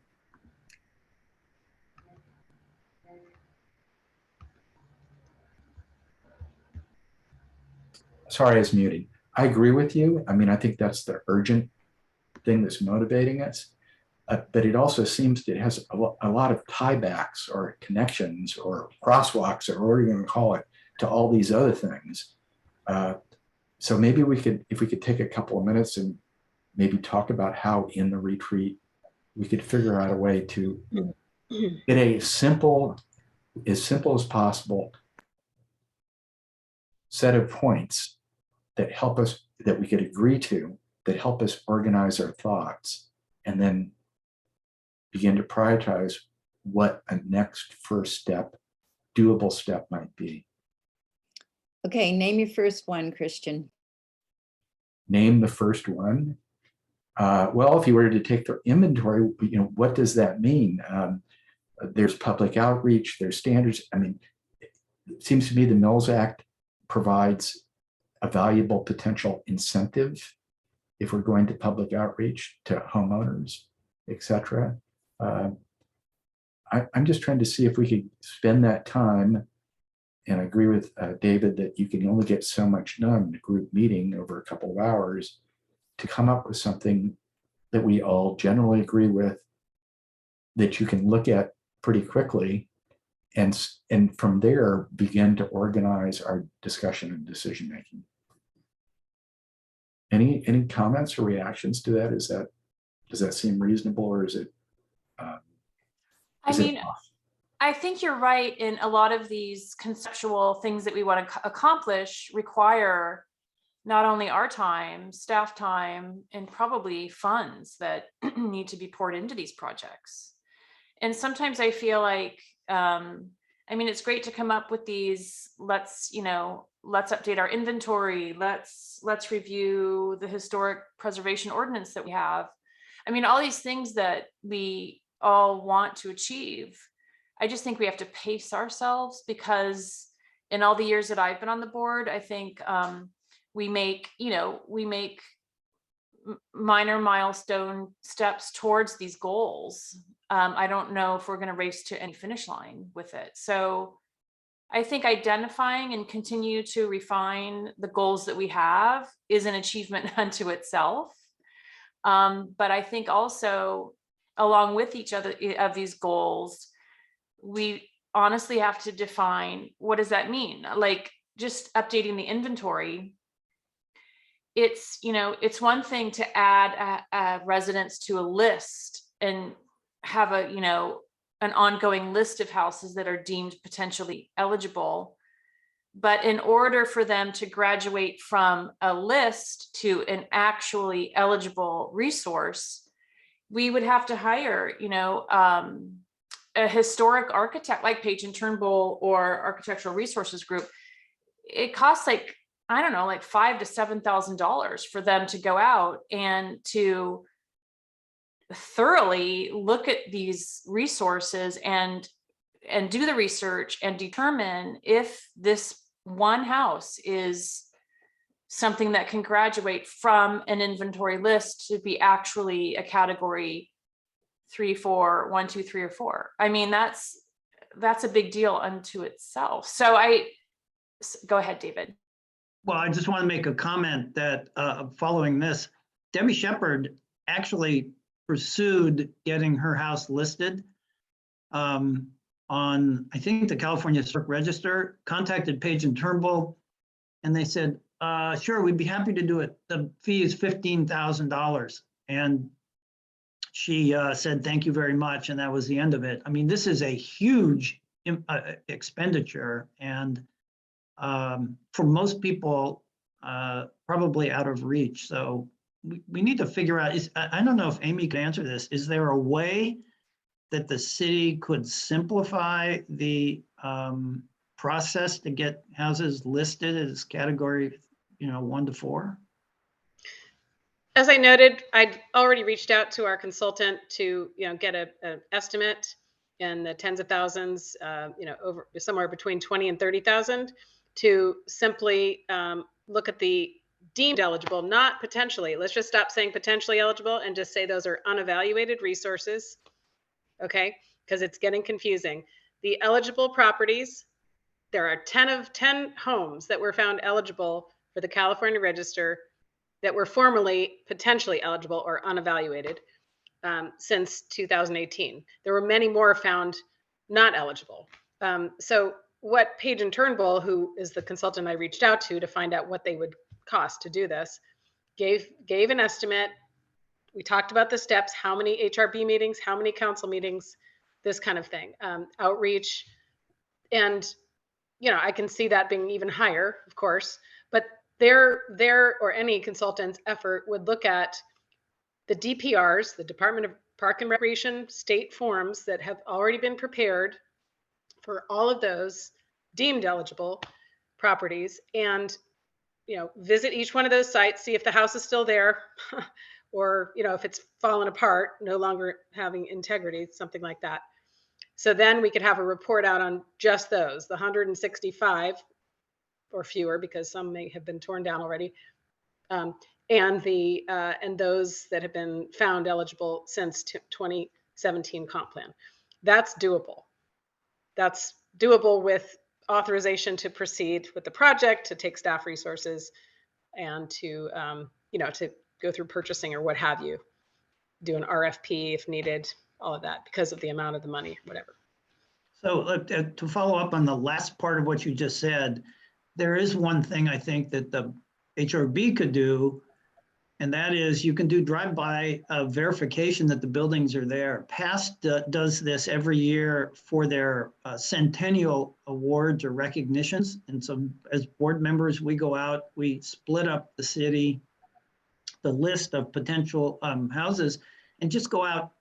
Sorry, I was muted. I agree with you. I mean, I think that's the urgent thing that's motivating us. But it also seems it has a lot of tiebacks or connections or crosswalks or whatever you're going to call it to all these other things. So maybe we could, if we could take a couple of minutes and maybe talk about how in the retreat we could figure out a way to get a simple as possible set of points that help us, that we could agree to, that help us organize our thoughts, and then begin to prioritize what a next first step, doable step might be. Okay, name your first one, Christian. Name the first one. Well, if you were to take the inventory, you know, what does that mean? There's public outreach, there's standards. I mean, it seems to me the Mills Act provides a valuable potential incentive if we're going to public outreach to homeowners, et cetera. I'm just trying to see if we could spend that time, and I agree with David that you can only get so much done in a group meeting over a couple of hours, to come up with something that we all generally agree with, that you can look at pretty quickly, and from there begin to organize our discussion and decision making. Any comments or reactions to that? Does that seem reasonable, or is it? I think you're right in a lot of these conceptual things that we want to accomplish require not only our time, staff time, and probably funds that need to be poured into these projects. And sometimes I feel like, I mean, it's great to come up with these, let's update our inventory. Let's review the historic preservation ordinance that we have. I mean, all these things that we all want to achieve. I just think we have to pace ourselves, because in all the years that I've been on the board, I think we make minor milestone steps towards these goals. I don't know if we're going to race to any finish line with it. So I think identifying and continue to refine the goals that we have is an achievement unto itself. But I think also, along with each other of these goals, we honestly have to define, what does that mean? Like just updating the inventory. It's one thing to add residents to a list and have an ongoing list of houses that are deemed potentially eligible. But in order for them to graduate from a list to an actually eligible resource, we would have to hire, a historic architect like Page and Turnbull or Architectural Resources Group. It costs like $5,000 to $7,000 for them to go out and to thoroughly look at these resources and do the research and determine if this one house is something that can graduate from an inventory list to be actually a category 3, 4, 1, 2, 3, or 4. I mean, that's a big deal unto itself. So go ahead, David. Well, I just want to make a comment that following this, Debbie Shepherd actually pursued getting her house listed on, I think, the California Historic Register, contacted Page and Turnbull, and they said, sure, we'd be happy to do it. The fee is $15,000. And she said, thank you very much. And that was the end of it. I mean, this is a huge expenditure, and for most people, probably out of reach. So we need to figure out, I don't know if Amy could answer this. Is there a way that the city could simplify the process to get houses listed as category, 1 to 4? As I noted, I'd already reached out to our consultant to, get an estimate in the tens of thousands, over somewhere between 20 and 30,000 to simply look at the deemed eligible, not potentially. Let's just stop saying potentially eligible and just say those are unevaluated resources. Okay, because it's getting confusing. The eligible properties, there are 10 homes that were found eligible for the California Register that were formerly potentially eligible or unevaluated since 2018. There were many more found not eligible. So what Page and Turnbull, who is the consultant I reached out to find out what they would cost to do this, gave an estimate. We talked about the steps, how many HRB meetings, how many council meetings, this kind of thing, outreach. And, I can see that being even higher, of course, but their or any consultant's effort would look at the DPRs, the Department of Park and Recreation state forms that have already been prepared for all of those deemed eligible properties, and visit each one of those sites, see if the house is still there or if it's fallen apart, no longer having integrity, something like that. So then we could have a report out on just those, the 165 or fewer, because some may have been torn down already, and those that have been found eligible since 2017 comp plan. That's doable. That's doable with authorization to proceed with the project, to take staff resources, and to to go through purchasing or what have you, do an RFP if needed, all of that, because of the amount of the money, whatever. So to follow up on the last part of what you just said, there is one thing I think that the HRB could do, and that is you can do drive-by verification that the buildings are there. PAST does this every year for their centennial awards or recognitions. And so as board members, we go out, we split up the city, the list of potential houses, and just go out,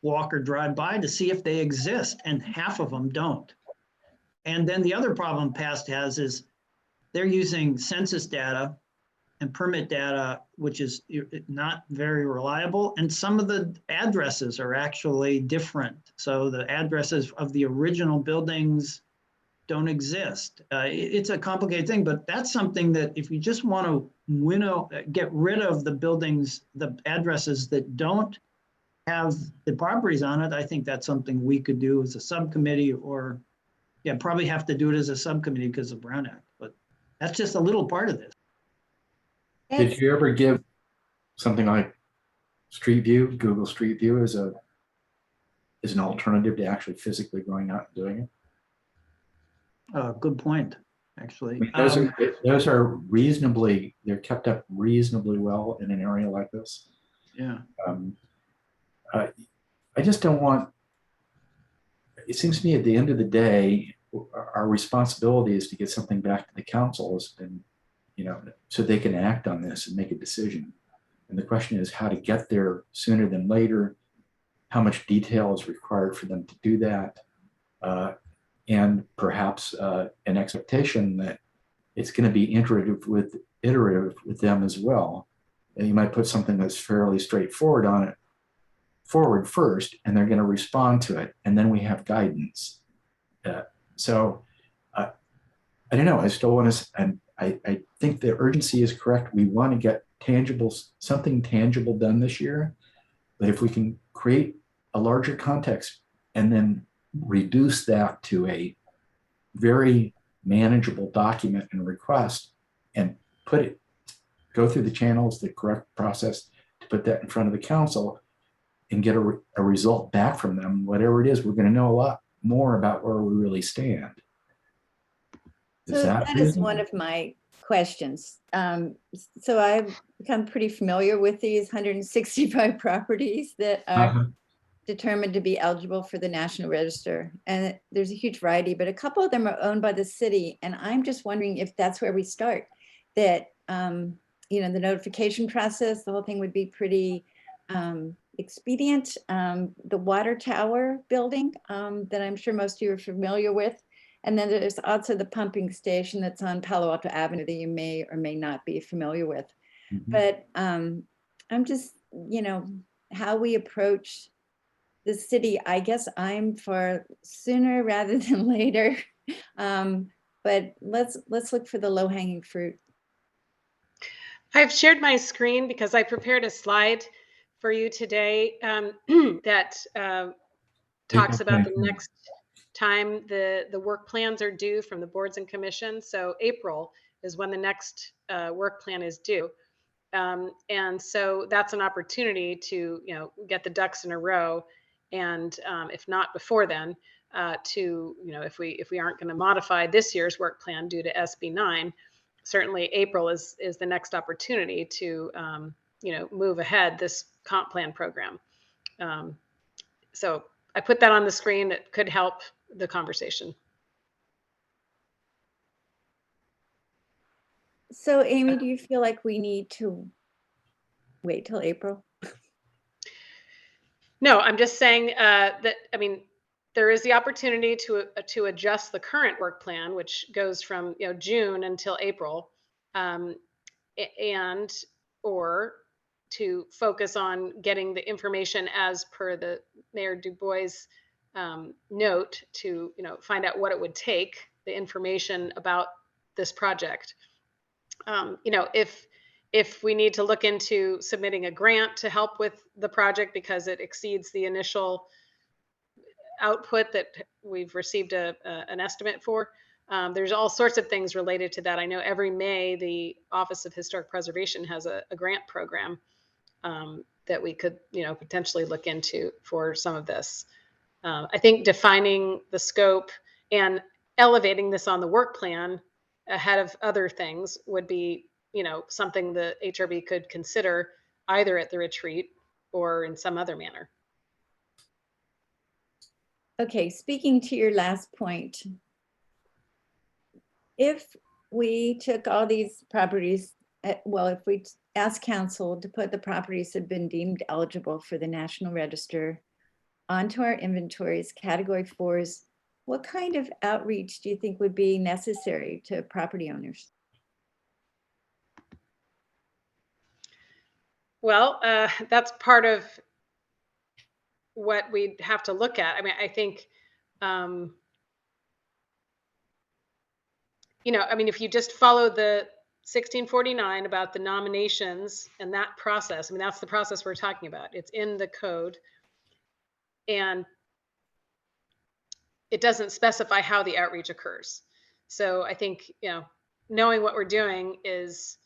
walk or drive by to see if they exist, and half of them don't. And then the other problem PAST has is they're using census data and permit data, which is not very reliable. And some of the addresses are actually different. So the addresses of the original buildings don't exist. It's a complicated thing, but that's something that if you just want to get rid of the buildings, the addresses that don't have the properties on it, I think that's something we could do as a subcommittee, or probably have to do it as a subcommittee because of Brown Act, but that's just a little part of this. Did you ever give something like Street View, Google Street View, as an alternative to actually physically going out and doing it? Good point, actually. I mean, those are reasonably, they're kept up reasonably well in an area like this. Yeah. I just don't want, it seems to me at the end of the day, our responsibility is to get something back to the councils, and so they can act on this and make a decision. And the question is how to get there sooner than later, how much detail is required for them to do that, and perhaps an expectation that it's going to be iterative with them as well. And you might put something that's fairly straightforward on it forward first, and they're going to respond to it, and then we have guidance. So I don't know. I still want to, and I think the urgency is correct. We want to get something tangible done this year. But if we can create a larger context and then reduce that to a very manageable document and request, and go through the channels, the correct process to put that in front of the council and get a result back from them, whatever it is, we're going to know a lot more about where we really stand. So that is one of my questions. So I've become pretty familiar with these 165 properties that are determined to be eligible for the National Register. And there's a huge variety, but a couple of them are owned by the city. And I'm just wondering if that's where we start, that, the notification process, the whole thing would be pretty expedient. The water tower building that I'm sure most of you are familiar with. And then there's also the pumping station that's on Palo Alto Avenue that you may or may not be familiar with. But I'm just, how we approach the city, I guess I'm for sooner rather than later. But let's look for the low-hanging fruit. I've shared my screen because I prepared a slide for you today that talks about the next time the work plans are due from the boards and commissions. So April is when the next work plan is due. And so that's an opportunity to, get the ducks in a row. And if not before then, to, if we aren't going to modify this year's work plan due to SB 9, certainly April is the next opportunity to, move ahead this comp plan program. So I put that on the screen. That could help the conversation. So Amy, do you feel like we need to wait till April? No, I'm just saying that, there is the opportunity to adjust the current work plan, which goes from June until April, and or to focus on getting the information as per the Mayor Du Bois' note to find out what it would take, the information about this project. If we need to look into submitting a grant to help with the project because it exceeds the initial output that we've received an estimate for, there's all sorts of things related to that. I know every May, the Office of Historic Preservation has a grant program that we could, potentially look into for some of this. I think defining the scope and elevating this on the work plan ahead of other things would be, something the HRB could consider either at the retreat or in some other manner. Okay, speaking to your last point, if we took all these properties, if we asked council to put the properties that have been deemed eligible for the National Register onto our inventories, category 4s, what kind of outreach do you think would be necessary to property owners? Well, that's part of what we'd have to look at. I think, if you just follow the 1649 about the nominations and that process, that's the process we're talking about. It's in the code. And it doesn't specify how the outreach occurs. So I think, knowing what we're doing is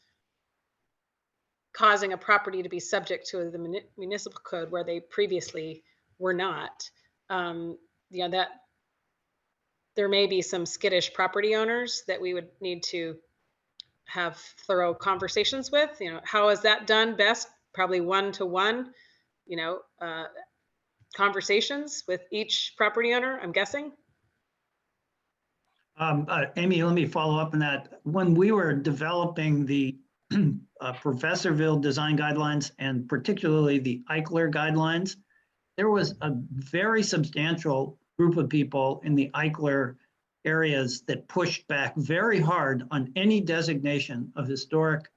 causing a property to be subject to the municipal code where they previously were not. That there may be some skittish property owners that we would need to have thorough conversations with. How is that done best? Probably one-to-one, conversations with each property owner, I'm guessing. Amy, let me follow up on that. When we were developing the Professorville design guidelines and particularly the Eichler guidelines, there was a very substantial group of people in the Eichler areas that pushed back very hard on any designation of historic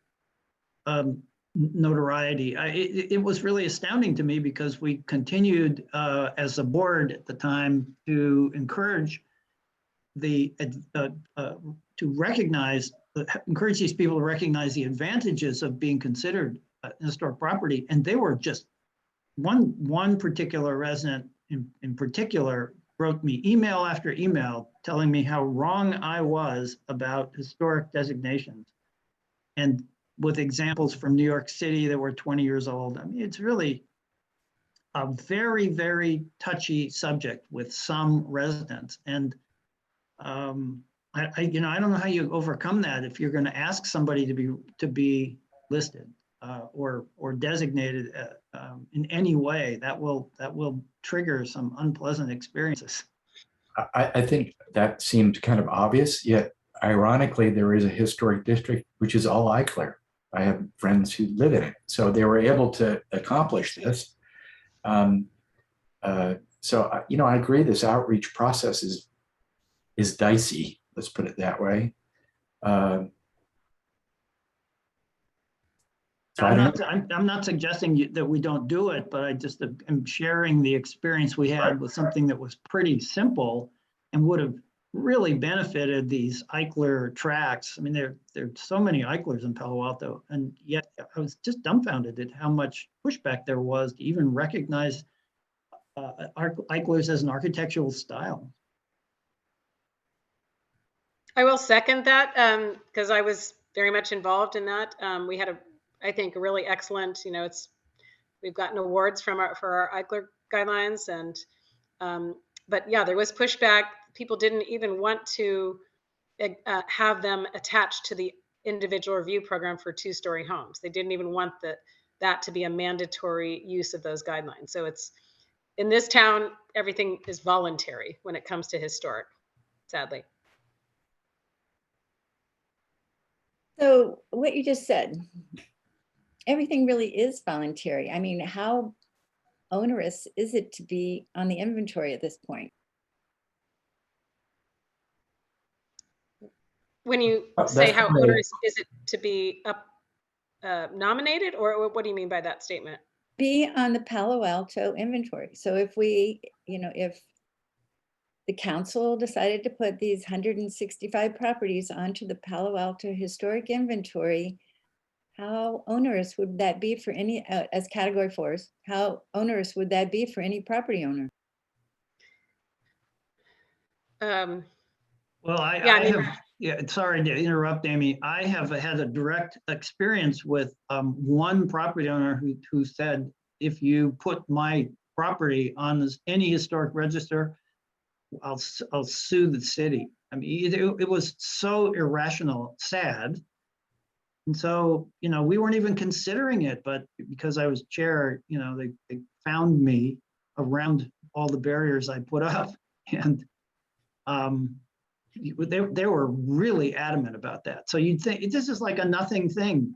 notoriety. It was really astounding to me because we continued as a board at the time to encourage encourage these people to recognize the advantages of being considered historic property. And they were just one particular resident in particular wrote me email after email telling me how wrong I was about historic designations. And with examples from New York City that were 20 years old. It's really a very, very touchy subject with some residents. And I don't know how you overcome that if you're going to ask somebody to be listed or designated in any way. That will trigger some unpleasant experiences. I think that seemed kind of obvious, yet ironically, there is a historic district which is all Eichler. I have friends who live in it. So they were able to accomplish this. So, you know, I agree this outreach process is dicey, let's put it that way. So I'm not suggesting that we don't do it, but I just am sharing the experience we had with something that was pretty simple and would have really benefited these Eichler tracks. I mean, there's so many Eichlers in Palo Alto, and yet I was just dumbfounded at how much pushback there was to even recognize Eichlers as an architectural style. I will second that because I was very much involved in that. We had I think a really excellent, you know, we've gotten awards for our Eichler guidelines, and but yeah, there was pushback. People didn't even want to have them attached to the individual review program for two-story homes. They didn't even want that to be a mandatory use of those guidelines. So it's in this town, everything is voluntary when it comes to historic, sadly. So what you just said, everything really is voluntary. I mean, how onerous is it to be on the inventory at this point? When you say how onerous is it to be nominated, or what do you mean by that statement? Be on the Palo Alto inventory. So if we, you know, if the council decided to put these 165 properties onto the Palo Alto historic inventory, how onerous would that be for any, as category 4s, how onerous would that be for any property owner? Well, sorry to interrupt, Amy. I have had a direct experience with one property owner who said, if you put my property on any historic register, I'll sue the city. I mean, it was so irrational, sad. And so, you know, we weren't even considering it, but because I was chair, you know, they found me around all the barriers I put up. And they were really adamant about that. So you'd think this is like a nothing thing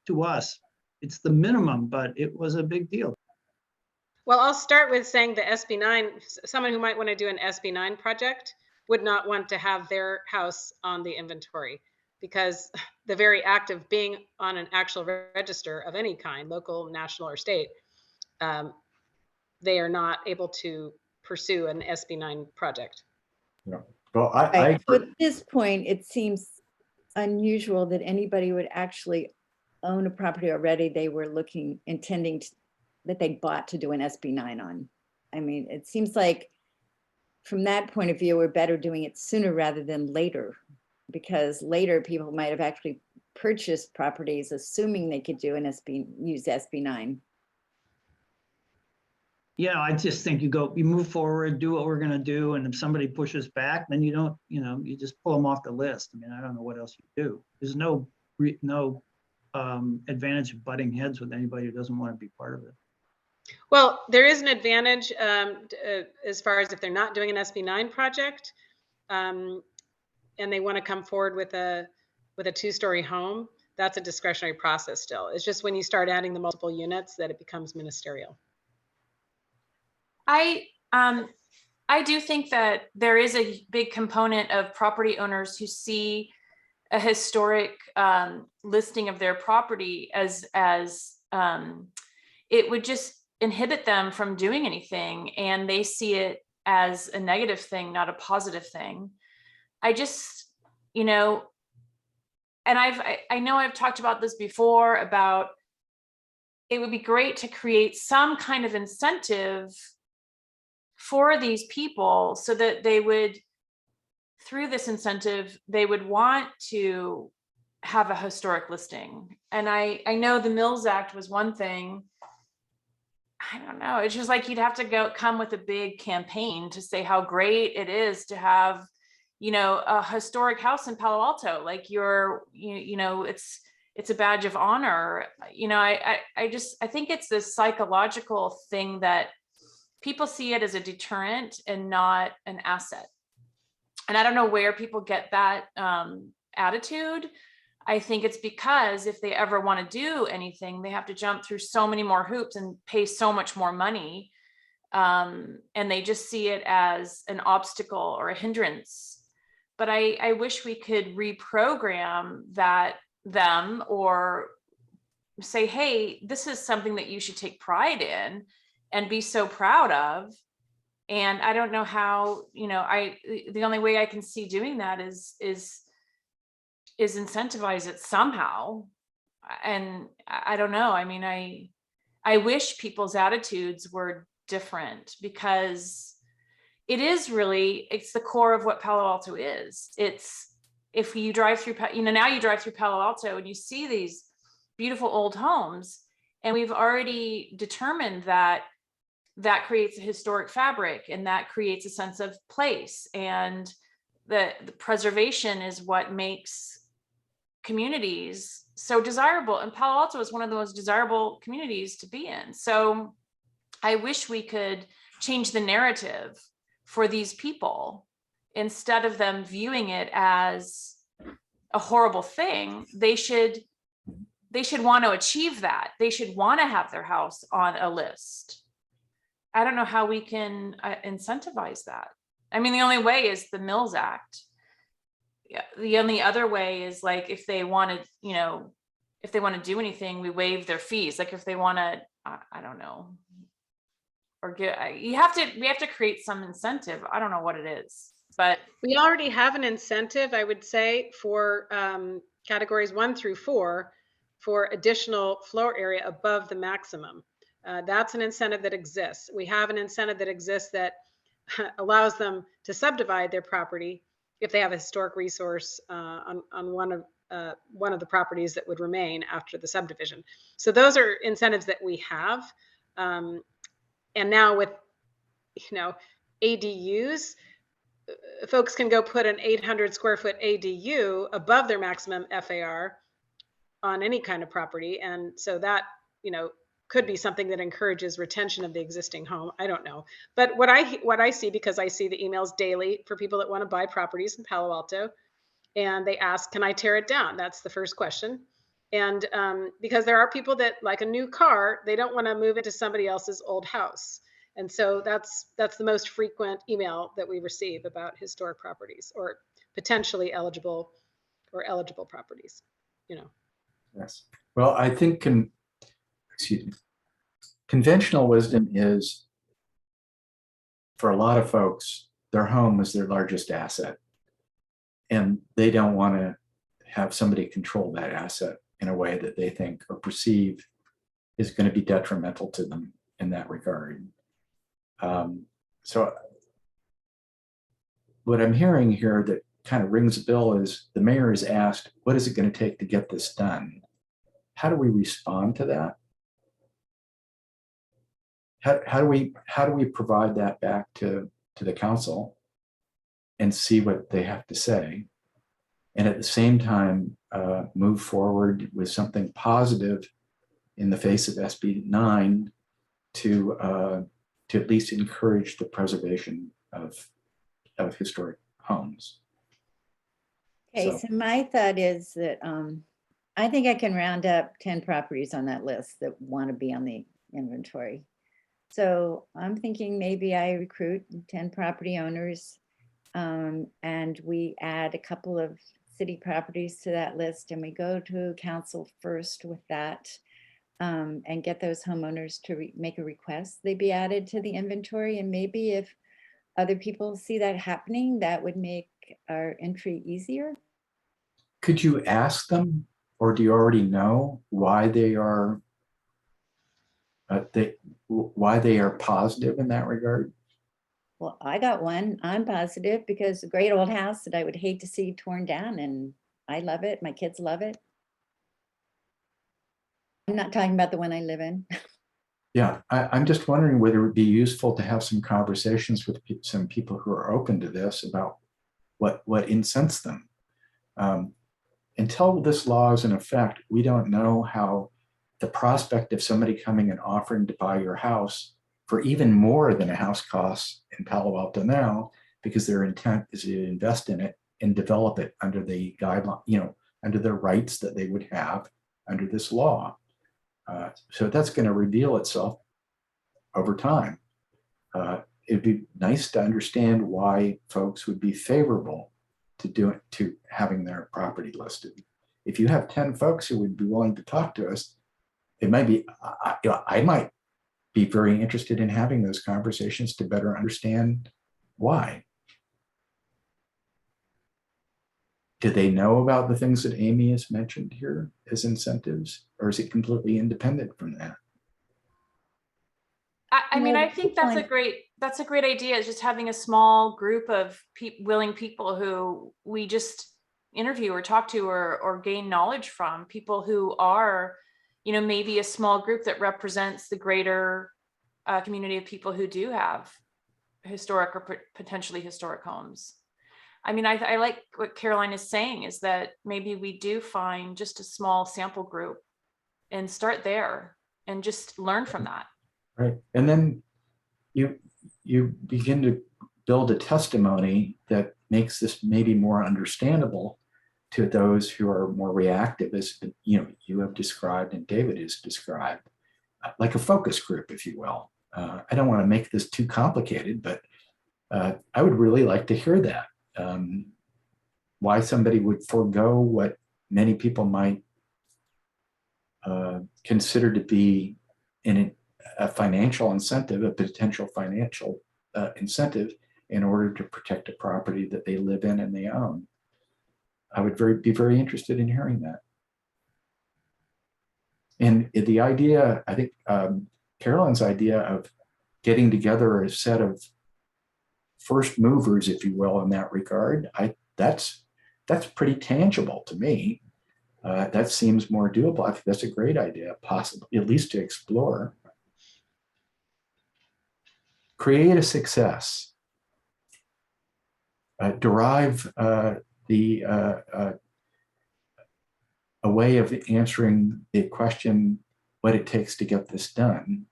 to us. It's the minimum, but it was a big deal. Well, I'll start with saying the SB9, someone who might want to do an SB9 project would not want to have their house on the inventory, because the very act of being on an actual register of any kind, local, national, or state, they are not able to pursue an SB9 project. Yeah. Well, So at this point, it seems unusual that anybody would actually own a property already they were intending that they bought to do an SB9 on. I mean, it seems like from that point of view, we're better doing it sooner rather than later, because later people might have actually purchased properties assuming they could do use SB9. Yeah, I just think you move forward, do what we're going to do. And if somebody pushes back, then you don't, you know, you just pull them off the list. I mean, I don't know what else you do. There's no advantage of butting heads with anybody who doesn't want to be part of it. Well, there is an advantage as far as if they're not doing an SB9 project and they want to come forward with a two-story home, that's a discretionary process still. It's just when you start adding the multiple units that it becomes ministerial. I do think that there is a big component of property owners who see a historic listing of their property as it would just inhibit them from doing anything, and they see it as a negative thing, not a positive thing. I just, you know, and I know I've talked about this before about it would be great to create some kind of incentive for these people so that they would, through this incentive, they would want to have a historic listing. And I know the Mills Act was one thing. I don't know. It's just like you'd have to come with a big campaign to say how great it is to have, you know, a historic house in Palo Alto. Like you know, it's a badge of honor. You know, I think it's this psychological thing that people see it as a deterrent and not an asset. And I don't know where people get that attitude. I think it's because if they ever want to do anything, they have to jump through so many more hoops and pay so much more money. And they just see it as an obstacle or a hindrance. But I wish we could reprogram them or say, hey, this is something that you should take pride in and be so proud of. And I don't know how, the only way I can see doing that is incentivize it somehow. And I don't know. I mean, I wish people's attitudes were different, because it's the core of what Palo Alto is. If you drive through, now you drive through Palo Alto and you see these beautiful old homes, and we've already determined that creates a historic fabric, and that creates a sense of place, and the preservation is what makes communities so desirable. And Palo Alto is one of the most desirable communities to be in. So I wish we could change the narrative for these people. Instead of them viewing it as a horrible thing, they should want to achieve that. They should want to have their house on a list. I don't know how we can incentivize that. I mean, the only way is the Mills Act. Yeah, the only other way is like if they want to do anything, we waive their fees. Like if they want to, I don't know, or we have to create some incentive. I don't know what it is, but we already have an incentive, I would say, for categories 1 through 4 for additional floor area above the maximum. That's an incentive that exists. We have an incentive that exists that allows them to subdivide their property if they have a historic resource on one of the properties that would remain after the subdivision. So those are incentives that we have. And now with, ADUs, folks can go put an 800 square foot ADU above their maximum FAR on any kind of property. And so that, could be something that encourages retention of the existing home. I don't know. But what I see, because I see the emails daily for people that want to buy properties in Palo Alto, and they ask, can I tear it down? That's the first question. And because there are people that, like a new car, they don't want to move into somebody else's old house. And so that's the most frequent email that we receive about historic properties or potentially eligible properties, Yes. Well, I think conventional wisdom is, for a lot of folks, their home is their largest asset, and they don't want to have somebody control that asset in a way that they think or perceive is going to be detrimental to them in that regard. So what I'm hearing here that kind of rings a bell is the mayor is asked, what is it going to take to get this done? How do we respond to that? How do we provide that back to the council and see what they have to say, and at the same time move forward with something positive in the face of SB 9 to at least encourage the preservation of historic homes? Okay, so my thought is that I think I can round up 10 properties on that list that want to be on the inventory. So I'm thinking maybe I recruit 10 property owners and we add a couple of city properties to that list, and we go to council first with that and get those homeowners to make a request they be added to the inventory. And maybe if other people see that happening, that would make our entry easier. Could you ask them, or do you already know why they are positive in that regard? Well, I got one. I'm positive because a great old house that I would hate to see torn down, and I love it. My kids love it. I'm not talking about the one I live in. Yeah, I'm just wondering whether it would be useful to have some conversations with some people who are open to this about what incents them. Until this law is in effect, we don't know how the prospect of somebody coming and offering to buy your house for even more than a house costs in Palo Alto now, because their intent is to invest in it and develop it under the guideline, under the rights that they would have under this law. So that's going to reveal itself over time. It'd be nice to understand why folks would be favorable to having their property listed. If you have 10 folks who would be willing to talk to us, it might be, I might be very interested in having those conversations to better understand why. Do they know about the things that Amy has mentioned here as incentives, or is it completely independent from that? I mean, I think that's a great idea, is just having a small group of willing people who we just interview or talk to or gain knowledge from, people who are, you know, maybe a small group that represents the greater community of people who do have historic or potentially historic homes. I mean, I like what Caroline is saying, is that maybe we do find just a small sample group and start there and just learn from that. Right. And then you begin to build a testimony that makes this maybe more understandable to those who are more reactive, as you have described and David has described, like a focus group, if you will. I don't want to make this too complicated, but I would really like to hear that. Why somebody would forego what many people might consider to be a financial incentive, a potential financial incentive, in order to protect a property that they live in and they own. I would be very interested in hearing that. And the idea, I think Carolyn's idea of getting together a set of first movers, if you will, in that regard, that's pretty tangible to me. That seems more doable. I think that's a great idea, possible, at least to explore. Create a success. Derive a way of answering the question, what it takes to get this done.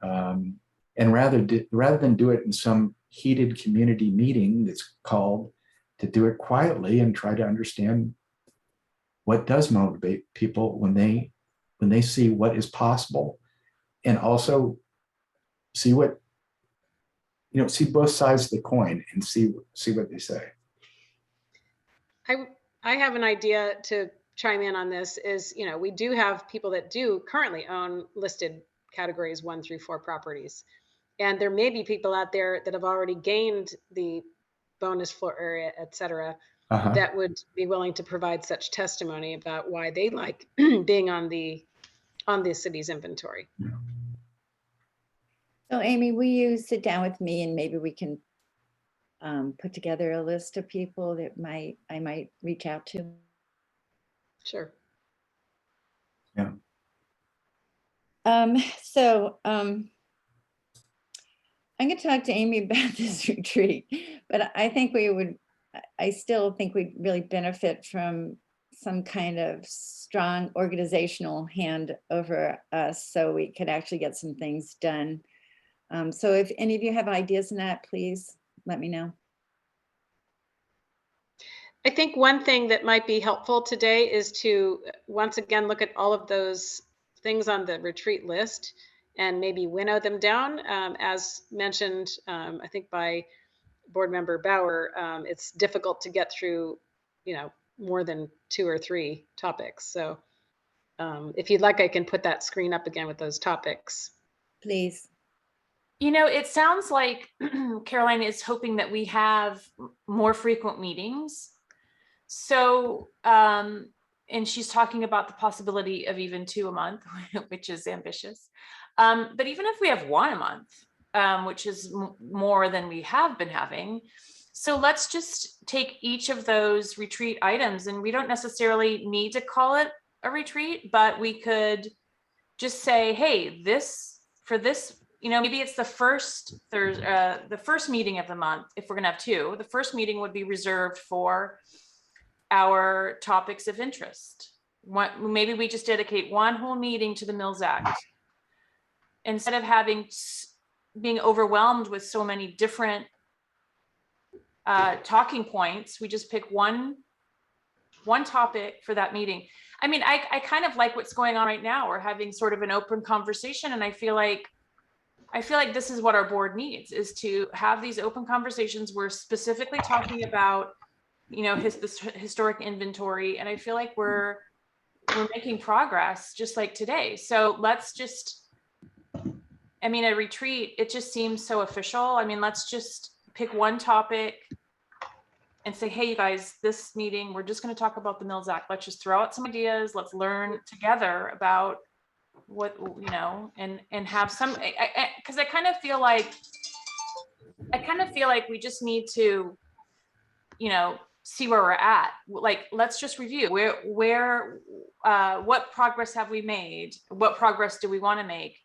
And rather than do it in some heated community meeting that's called, to do it quietly and try to understand what does motivate people when they see what is possible, and also see what, see both sides of the coin and see what they say. I have an idea to chime in on this is, we do have people that do currently own listed categories 1 through 4 properties. And there may be people out there that have already gained the bonus floor area, et cetera, that would be willing to provide such testimony about why they like being on the city's inventory. Yeah. So Amy, will you sit down with me and maybe we can put together a list of people that I might reach out to? Sure. Yeah. So I'm going to talk to Amy about this retreat, but I still think we'd really benefit from some kind of strong organizational hand over us so we could actually get some things done. So if any of you have ideas on that, please let me know. I think one thing that might be helpful today is to once again look at all of those things on the retreat list and maybe winnow them down. As mentioned, I think by Board Member Bauer, it's difficult to get through, more than 2 or 3 topics. So if you'd like, I can put that screen up again with those topics. Please. It sounds like Caroline is hoping that we have more frequent meetings. So, and she's talking about the possibility of even 2 a month, which is ambitious. But even if we have 1 a month, which is more than we have been having. So let's just take each of those retreat items, and we don't necessarily need to call it a retreat, but we could just say, hey, maybe it's the first meeting of the month. If we're gonna have 2, the first meeting would be reserved for our topics of interest. Maybe we just dedicate 1 whole meeting to the Mills Act. Instead of being overwhelmed with so many different talking points, we just pick one one topic for that meeting. I mean, I kind of like what's going on right now. We're having sort of an open conversation, and I feel like this is what our board needs, is to have these open conversations. We're specifically talking about, you know, this historic inventory, and I feel like we're making progress just like today. So let's just, I mean, a retreat, it just seems so official. I mean, let's just pick one topic and say, hey, you guys, this meeting, we're just going to talk about the Mills Act. Let's just throw out some ideas. Let's learn together about what, you know, and have some, because I kind of feel like we just need to, you know, see where we're at. Like, let's just review what progress have we made? What progress do we want to make?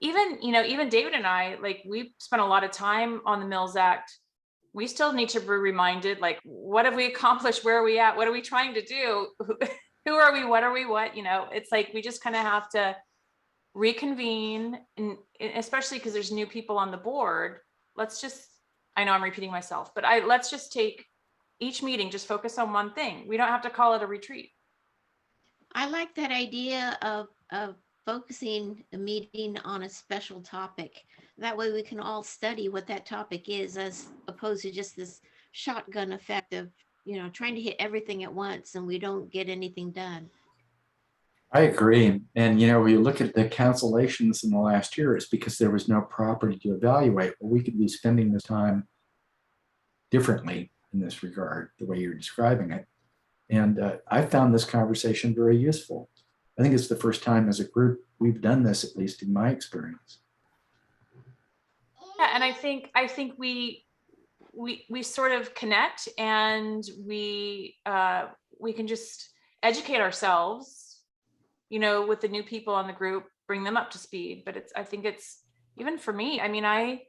Even, you know, even David and I, like, we spent a lot of time on the Mills Act. We still need to be reminded, like, what have we accomplished? Where are we at? What are we trying to do? Who are we? What are we? What, you know, it's like, we just kind of have to reconvene, and especially because there's new people on the board. Let's just, I know I'm repeating myself, but let's just take each meeting, just focus on one thing. We don't have to call it a retreat. I like that idea of focusing a meeting on a special topic. That way we can all study what that topic is, as opposed to just this shotgun effect of, you know, trying to hit everything at once and we don't get anything done. I agree. And, you know, when you look at the cancellations in the last year, it's because there was no property to evaluate. Well, we could be spending this time differently in this regard, the way you're describing it. And I found this conversation very useful. I think it's the first time as a group we've done this, at least in my experience. Yeah, and I think we sort of connect, and we can just educate ourselves, you know, with the new people on the group, bring them up to speed. But I think it's, even for me, I mean, I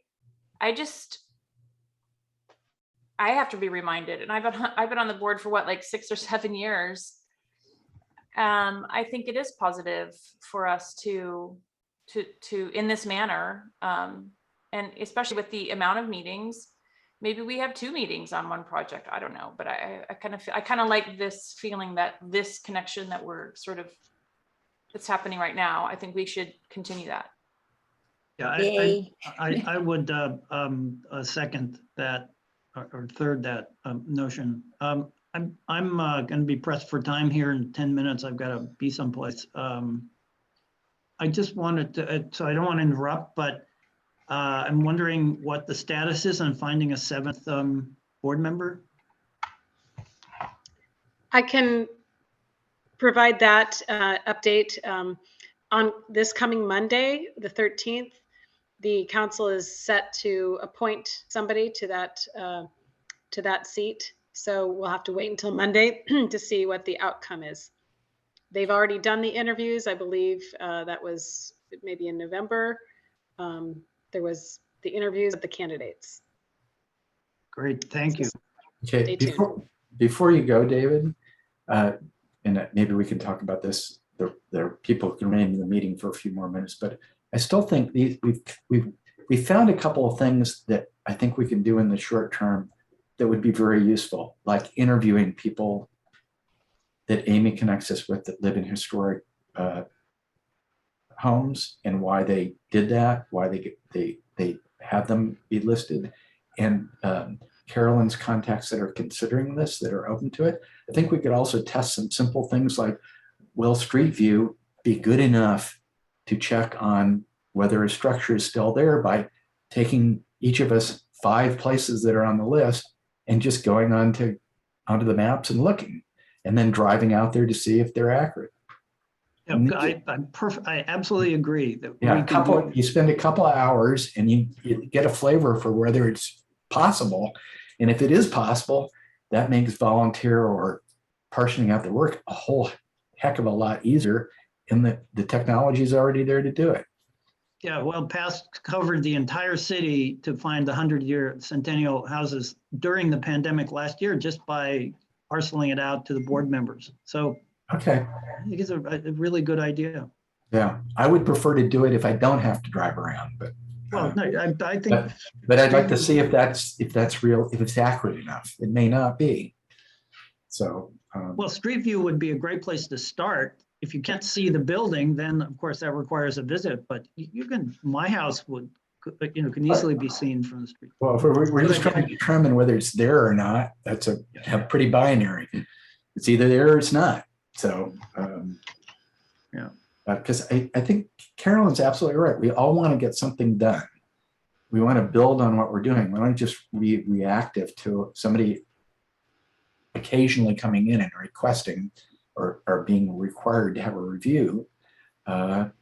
have to be reminded, and I've been on the board for what, like 6 or 7 years. I think it is positive for us to in this manner, and especially with the amount of meetings. Maybe we have 2 meetings on one project. I don't know, but I kind of like this feeling, that this connection that we're sort of, that's happening right now. I think we should continue that. Yeah, I would second that, or third that notion. I'm going to be pressed for time here in 10 minutes. I've got to be someplace. I just wanted to, so I don't want to interrupt, but I'm wondering what the status is on finding a 7th board member. I can provide that update on this coming Monday, the 13th. The council is set to appoint somebody to that seat. So we'll have to wait until Monday to see what the outcome is. They've already done the interviews. I believe that was maybe in November. There was the interviews of the candidates. Great, thank you. Okay, before you go, David, and maybe we can talk about this. There are people who can remain in the meeting for a few more minutes, but I still think we've found a couple of things that I think we can do in the short term that would be very useful, like interviewing people that Amy connects us with that live in historic homes, and why they did that, why they have them be listed, and Carolyn's contacts that are considering this, that are open to it. I think we could also test some simple things like, will Street View be good enough to check on whether a structure is still there by taking each of us 5 places that are on the list and just going onto the maps and looking, and then driving out there to see if they're accurate. Yeah, I'm perfect. I absolutely agree that you spend a couple of hours and you get a flavor for whether it's possible. And if it is possible, that makes volunteer or partitioning out the work a whole heck of a lot easier. And the technology is already there to do it. Yeah, well, past covered the entire city to find the 100-year centennial houses during the pandemic last year, just by parceling it out to the board members. So okay, I think it's a really good idea. Yeah, I would prefer to do it if I don't have to drive around, but well, no, I think. But I'd like to see if that's real, if it's accurate enough. It may not be. So Well, Street View would be a great place to start. If you can't see the building, then of course that requires a visit, but you can, my house would, can easily be seen from the street. Well, if we're just trying to determine whether it's there or not, that's a pretty binary. It's either there or it's not. So, yeah. Because I think Carolyn's absolutely right. We all want to get something done. We want to build on what we're doing. We don't just be reactive to somebody occasionally coming in and requesting or being required to have a review. But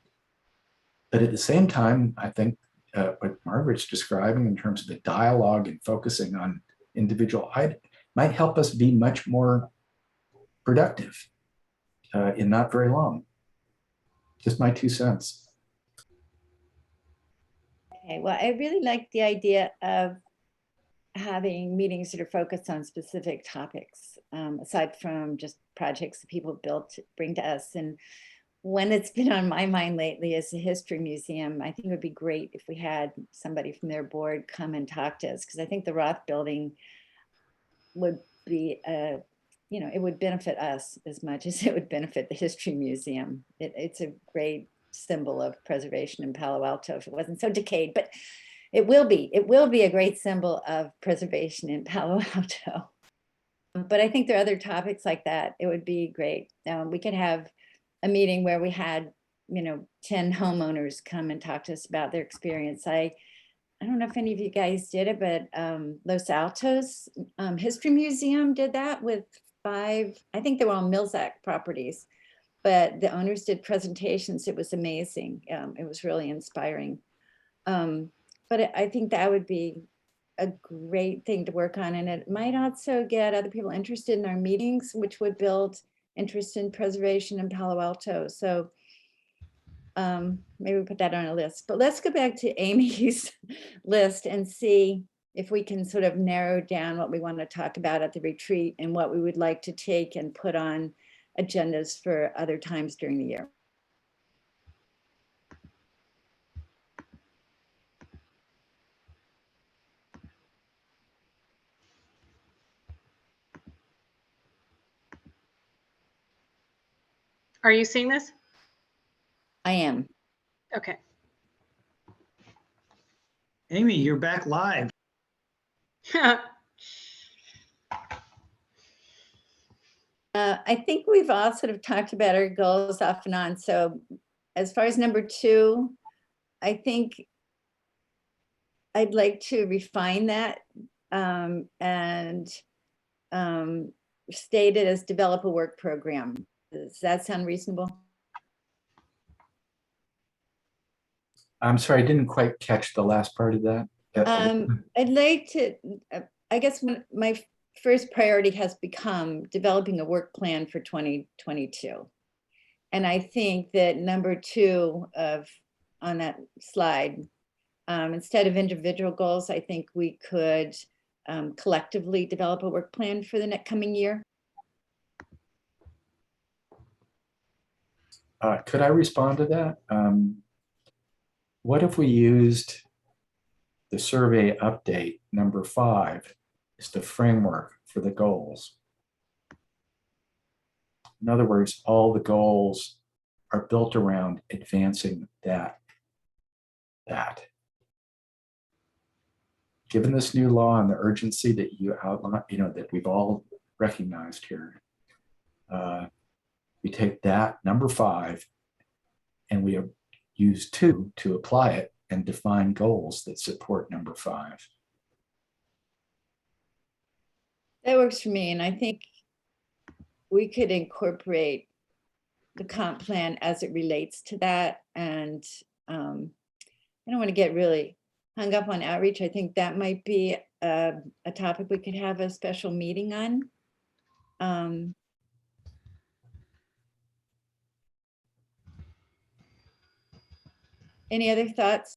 at the same time, I think what Margaret's describing in terms of the dialogue and focusing on individual items might help us be much more productive in not very long. Just my 2 cents. Okay, well, I really like the idea of having meetings that are focused on specific topics, aside from just projects that people built to bring to us. And one that's been on my mind lately is the History Museum. I think it would be great if we had somebody from their board come and talk to us, because I think the Roth building would be, it would benefit us as much as it would benefit the History Museum. It's a great symbol of preservation in Palo Alto if it wasn't so decayed, but it will be a great symbol of preservation in Palo Alto. But I think there are other topics like that. It would be great. We could have a meeting where we had, 10 homeowners come and talk to us about their experience. I don't know if any of you guys did it, but Los Altos History Museum did that with 5, I think they were on Milzak properties, but the owners did presentations. It was amazing. It was really inspiring. But I think that would be a great thing to work on. And it might also get other people interested in our meetings, which would build interest in preservation in Palo Alto. So maybe we put that on a list. But let's go back to Amy's list and see if we can sort of narrow down what we want to talk about at the retreat and what we would like to take and put on agendas for other times during the year. Are you seeing this? I am. Okay. Amy, you're back live. I think we've all sort of talked about our goals off and on. So as far as number 2, I think I'd like to refine that and state it as develop a work program. Does that sound reasonable? I'm sorry, I didn't quite catch the last part of that. I'd like to, I guess my first priority has become developing a work plan for 2022. And I think that number 2 on that slide, instead of individual goals, I think we could collectively develop a work plan for the next coming year. Could I respond to that? What if we used the survey update number 5 as the framework for the goals? In other words, all the goals are built around advancing that. Given this new law and the urgency that you outlined, that we've all recognized here, we take that number 5 and we use 2 to apply it and define goals that support number 5. That works for me. And I think we could incorporate the comp plan as it relates to that. And I don't want to get really hung up on outreach. I think that might be a topic we could have a special meeting on. Any other thoughts?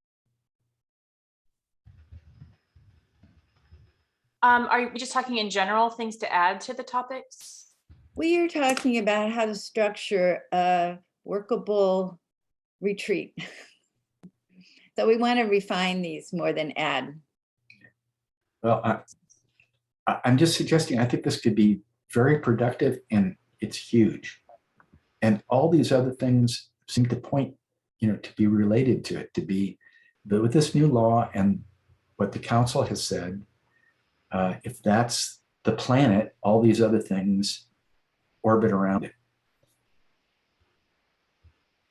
Are you just talking in general, things to add to the topics? We are talking about how to structure a workable retreat. So we want to refine these more than add. Well, I'm just suggesting, I think this could be very productive and it's huge. And all these other things seem to point, to be related to it, to be with this new law and what the council has said, if that's the planet, all these other things orbit around it.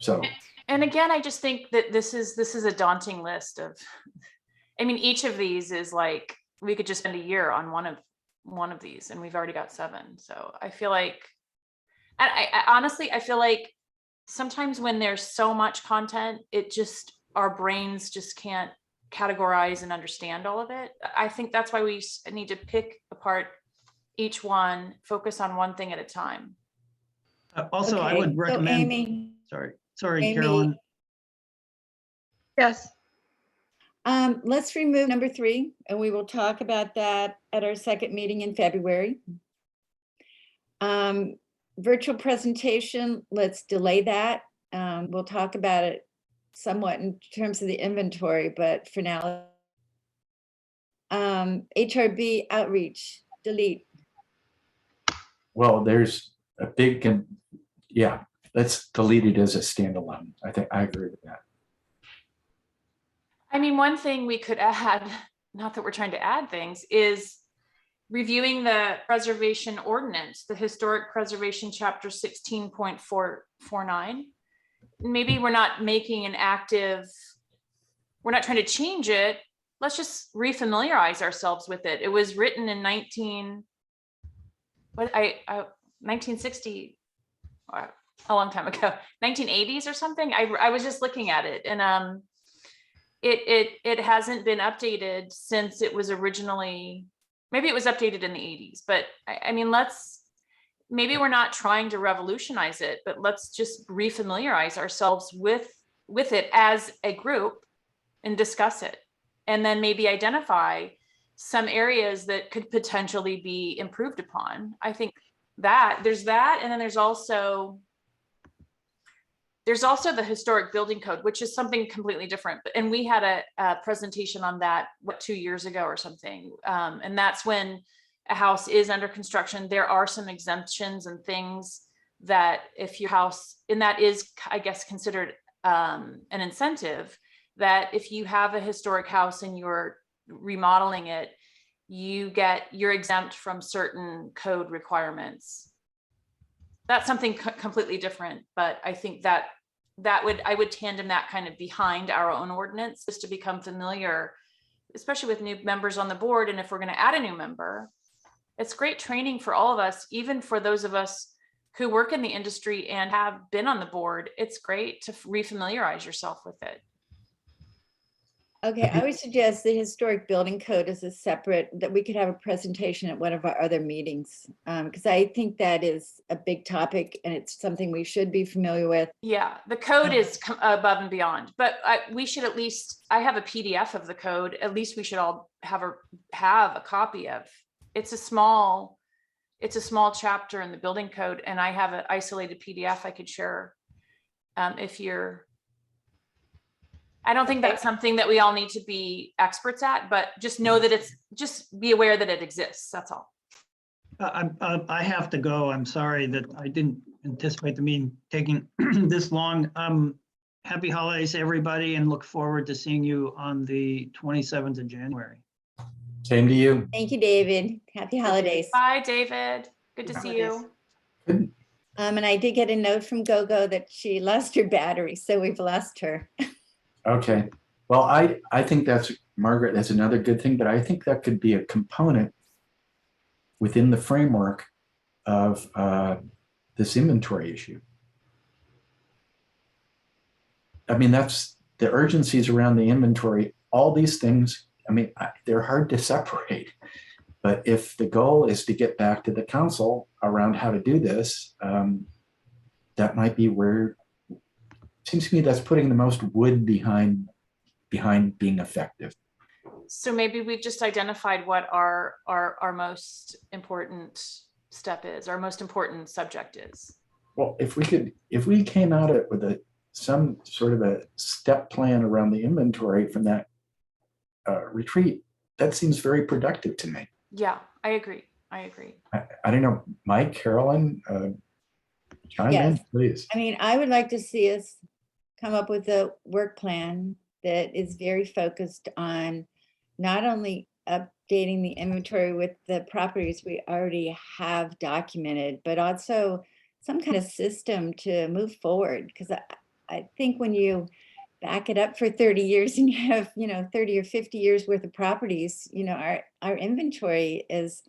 So, and again, I just think that this is a daunting list of, I mean, each of these is like, we could just spend a year on one of these and we've already got 7. So I feel like, and I honestly, I feel like sometimes when there's so much content, our brains just can't categorize and understand all of it. I think that's why we need to pick apart each one, focus on one thing at a time. Also, I Okay, would so recommend, Amy, sorry, Amy. Carolyn. Yes. let's remove number 3, and we will talk about that at our second meeting in February. Virtual presentation, let's delay that. We'll talk about it somewhat in terms of the inventory, but for now, HRB outreach, delete. well, there's a big, yeah, let's delete it as a standalone. I think I agree with that. I mean, one thing we could add, not that we're trying to add things, is reviewing the preservation ordinance, the historic preservation chapter 16.449. Maybe we're not making an active, we're not trying to change it. Let's just refamiliarize ourselves with it. It was written in 1960, a long time ago, 1980s or something. I was just looking at it, and it hasn't been updated since it was originally, maybe it was updated in the 80s, but I mean, maybe we're not trying to revolutionize it, but let's just refamiliarize ourselves with it as a group and discuss it. And then maybe identify some areas that could potentially be improved upon. I think there's that. And then there's also the historic building code, which is something completely different. And we had a presentation on that, 2 years ago or something. And that's when a house is under construction, there are some exemptions and things that if your house, and that is, I guess, considered an incentive, that if you have a historic house and you're remodeling it, you're exempt from certain code requirements. That's something completely different, but I think I would tandem that kind of behind our own ordinance, just to become familiar, especially with new members on the board. And if we're going to add a new member, it's great training for all of us, even for those of us who work in the industry and have been on the board. It's great to refamiliarize yourself with it. Okay, I would suggest the historic building code is a separate, that we could have a presentation at one of our other meetings, because I think that is a big topic and it's something we should be familiar with. Yeah, the code is above and beyond, but we should at least, I have a PDF of the code. At least we should all have a copy of. It's a small chapter in the building code, and I have an isolated PDF I could share if you're. I don't think that's something that we all need to be experts at, but just know that just be aware that it exists. That's all. I have to go. I'm sorry that I didn't anticipate the meeting taking this long. Happy holidays, everybody, and look forward to seeing you on the 27th of January. Same to you. Thank you, David. Happy holidays. Bye, David. Good to see you. Good. And I did get a note from Gogo that she lost her battery, so we've lost her. Okay. Well, I think Margaret, that's another good thing, but I think that could be a component within the framework of this inventory issue. I mean, that's the urgencies around the inventory, all these things. I mean, they're hard to separate, but if the goal is to get back to the council around how to do this, that might be where, it seems to me that's putting the most wood behind being effective. So maybe we've just identified what our most important step is, our most important subject is. Well, if we came at it with some sort of a step plan around the inventory from that retreat, that seems very productive to me. Yeah, I agree. I agree. I don't know, Mike, Carolyn, chime in, Yes. please. I mean, I would like to see us come up with a work plan that is very focused on not only updating the inventory with the properties we already have documented, but also some kind of system to move forward. Because I think when you back it up for 30 years and you have, 30 or 50 years worth of properties, our inventory is,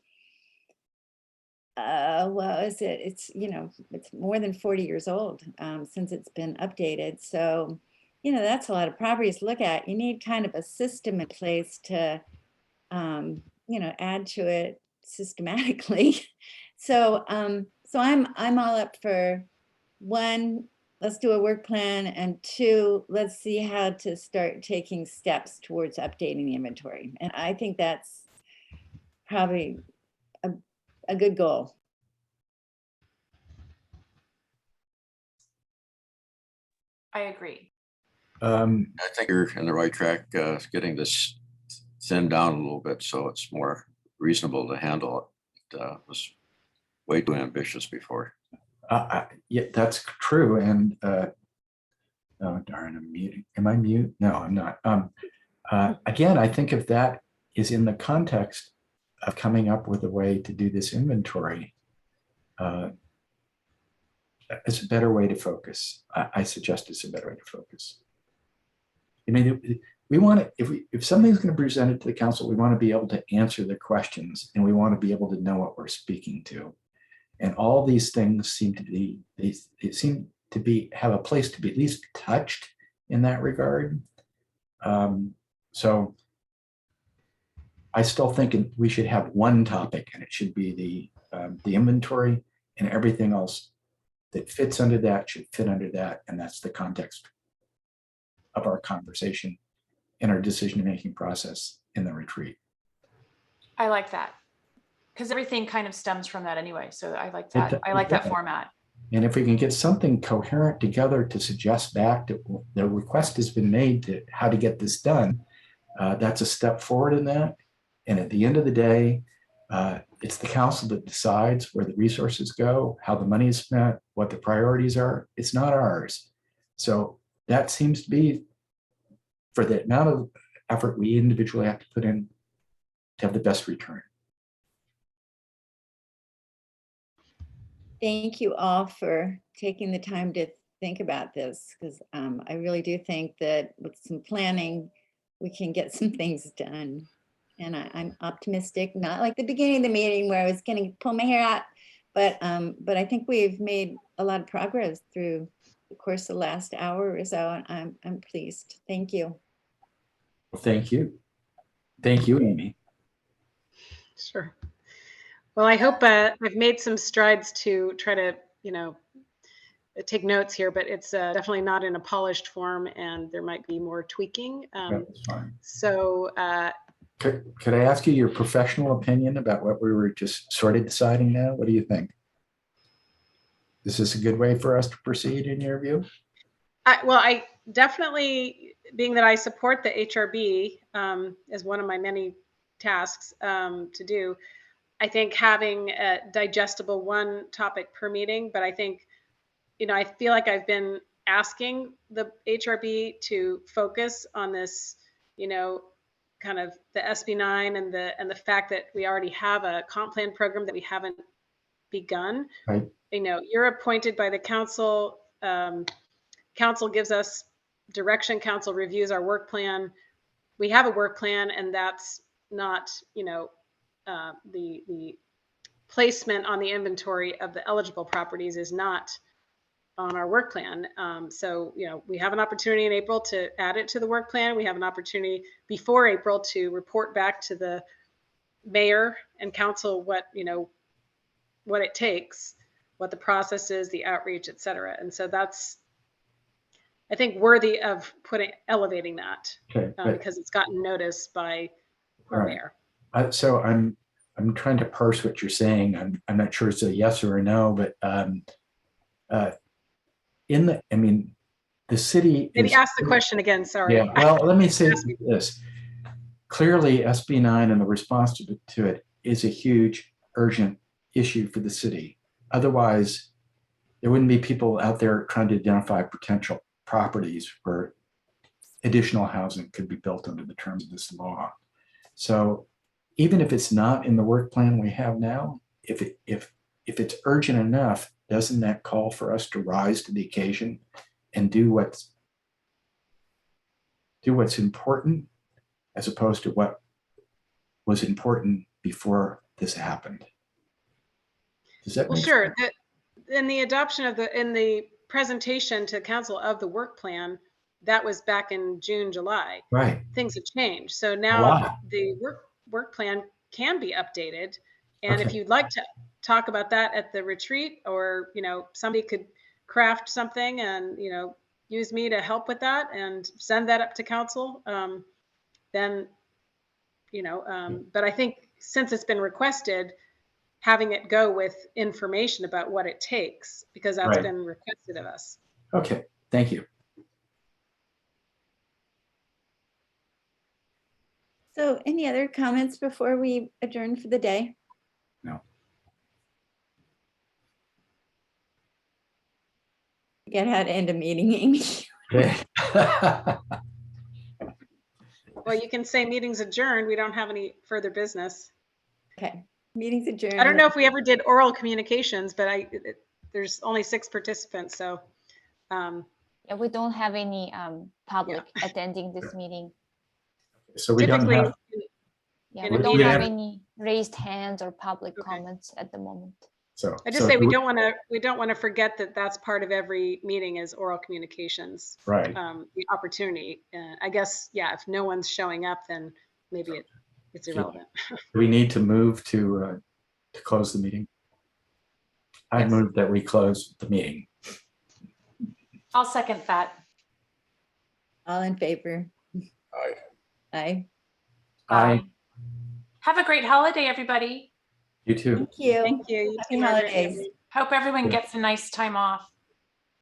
it's more than 40 years old since it's been updated. So, that's a lot of properties to look at. You need kind of a system in place to, add to it systematically. So, I'm all up for 1, let's do a work plan, and 2, let's see how to start taking steps towards updating the inventory. And I think that's probably a good goal. I agree. I think you're in the right track, getting this thinned down a little bit so it's more reasonable to handle it. It was way too ambitious before. Yeah, that's true. And oh darn, I'm muting. Am I mute? No, I'm not. Again, I think if that is in the context of coming up with a way to do this inventory, it's a better way to focus. I suggest it's a better way to focus. I mean, we want to, if something's going to be presented to the council, we want to be able to answer the questions, and we want to be able to know what we're speaking to. And all these things seem to be, have a place to be at least touched in that regard. So I still think we should have one topic, and it should be the inventory, and everything else that fits under that should fit under that. And that's the context of our conversation and our decision-making process in the retreat. I like that, because everything kind of stems from that anyway. So I like that. I like that format. And if we can get something coherent together to suggest back that the request has been made to how to get this done, that's a step forward in that. And at the end of the day, it's the council that decides where the resources go, how the money is spent, what the priorities are. It's not ours. So that seems to be, for the amount of effort we individually have to put in, to have the best return. Thank you all for taking the time to think about this, because I really do think that with some planning, we can get some things done. And I'm optimistic, not like the beginning of the meeting where I was going to pull my hair out, but I think we've made a lot of progress through the course of the last hour or so. And I'm pleased. Thank you. Well, thank you. Thank you, Amy. Sure. Well, I hope I've made some strides to try to, take notes here, but it's definitely not in a polished form, and there might be more tweaking. That's fine. So could I ask you your professional opinion about what we were just sort of deciding now? What do you think? Is this a good way for us to proceed in your view? I definitely, being that I support the HRB as one of my many tasks to do, I think having a digestible one topic per meeting, but I think, I feel like I've been asking the HRB to focus on this, kind of the SB9 and the fact that we already have a comp plan program that we haven't begun. Right. You're appointed by the council. Council gives us direction. Council reviews our work plan. We have a work plan, and that's not, the placement on the inventory of the eligible properties is not on our work plan. So, we have an opportunity in April to add it to the work plan. We have an opportunity before April to report back to the mayor and council what it takes, what the process is, the outreach, et cetera. And so that's, I think, worthy of elevating that, because it's gotten noticed by our mayor. So I'm trying to parse what you're saying. I'm not sure it's a yes or a no, but the city. Maybe ask the question again. Sorry. Yeah. Well, let me say this. Clearly, SB9 and the response to it is a huge urgent issue for the city. Otherwise, there wouldn't be people out there trying to identify potential properties where additional housing could be built under the terms of this law. So even if it's not in the work plan we have now, if it's urgent enough, doesn't that call for us to rise to the occasion and do what's important as opposed to what was important before this happened? Does that Well, make sure. sense? In the adoption of in the presentation to council of the work plan, that was back in June, July. Right. Things have changed. So A now lot. the work plan can be updated. And if Okay. you'd like to talk about that at the retreat, or, you know, somebody could craft something and, you know, use me to help with that and send that up to council, then, you know, but I think since it's been requested, having it go with information about what it takes, because that's Right. been requested of us. Okay, thank you. So any other comments before we adjourn for the day? No. Forget how to end a meeting, Amy. Well, you can say meeting's adjourned. We don't have any further business. Okay, meeting's adjourned. I don't know if we ever did oral communications, but there's only 6 participants, so. Yeah, we don't have any public attending this meeting. So we don't Typically, have, Yeah, In we a don't meeting- have any raised hands or public Okay. comments at the moment. so. I just say we don't want to forget that that's part of every meeting is oral communications. Right. The opportunity. I guess, yeah, if no one's showing up, then maybe it's irrelevant. Do we need to move to close the meeting? I Yes. move that we close the meeting. I'll second that. All in favor? Aye. Aye. Aye. Have a great holiday, everybody. You too. Thank you. Thank you. You Happy too, Margaret. holidays. Hope everyone Yeah. gets a nice time off.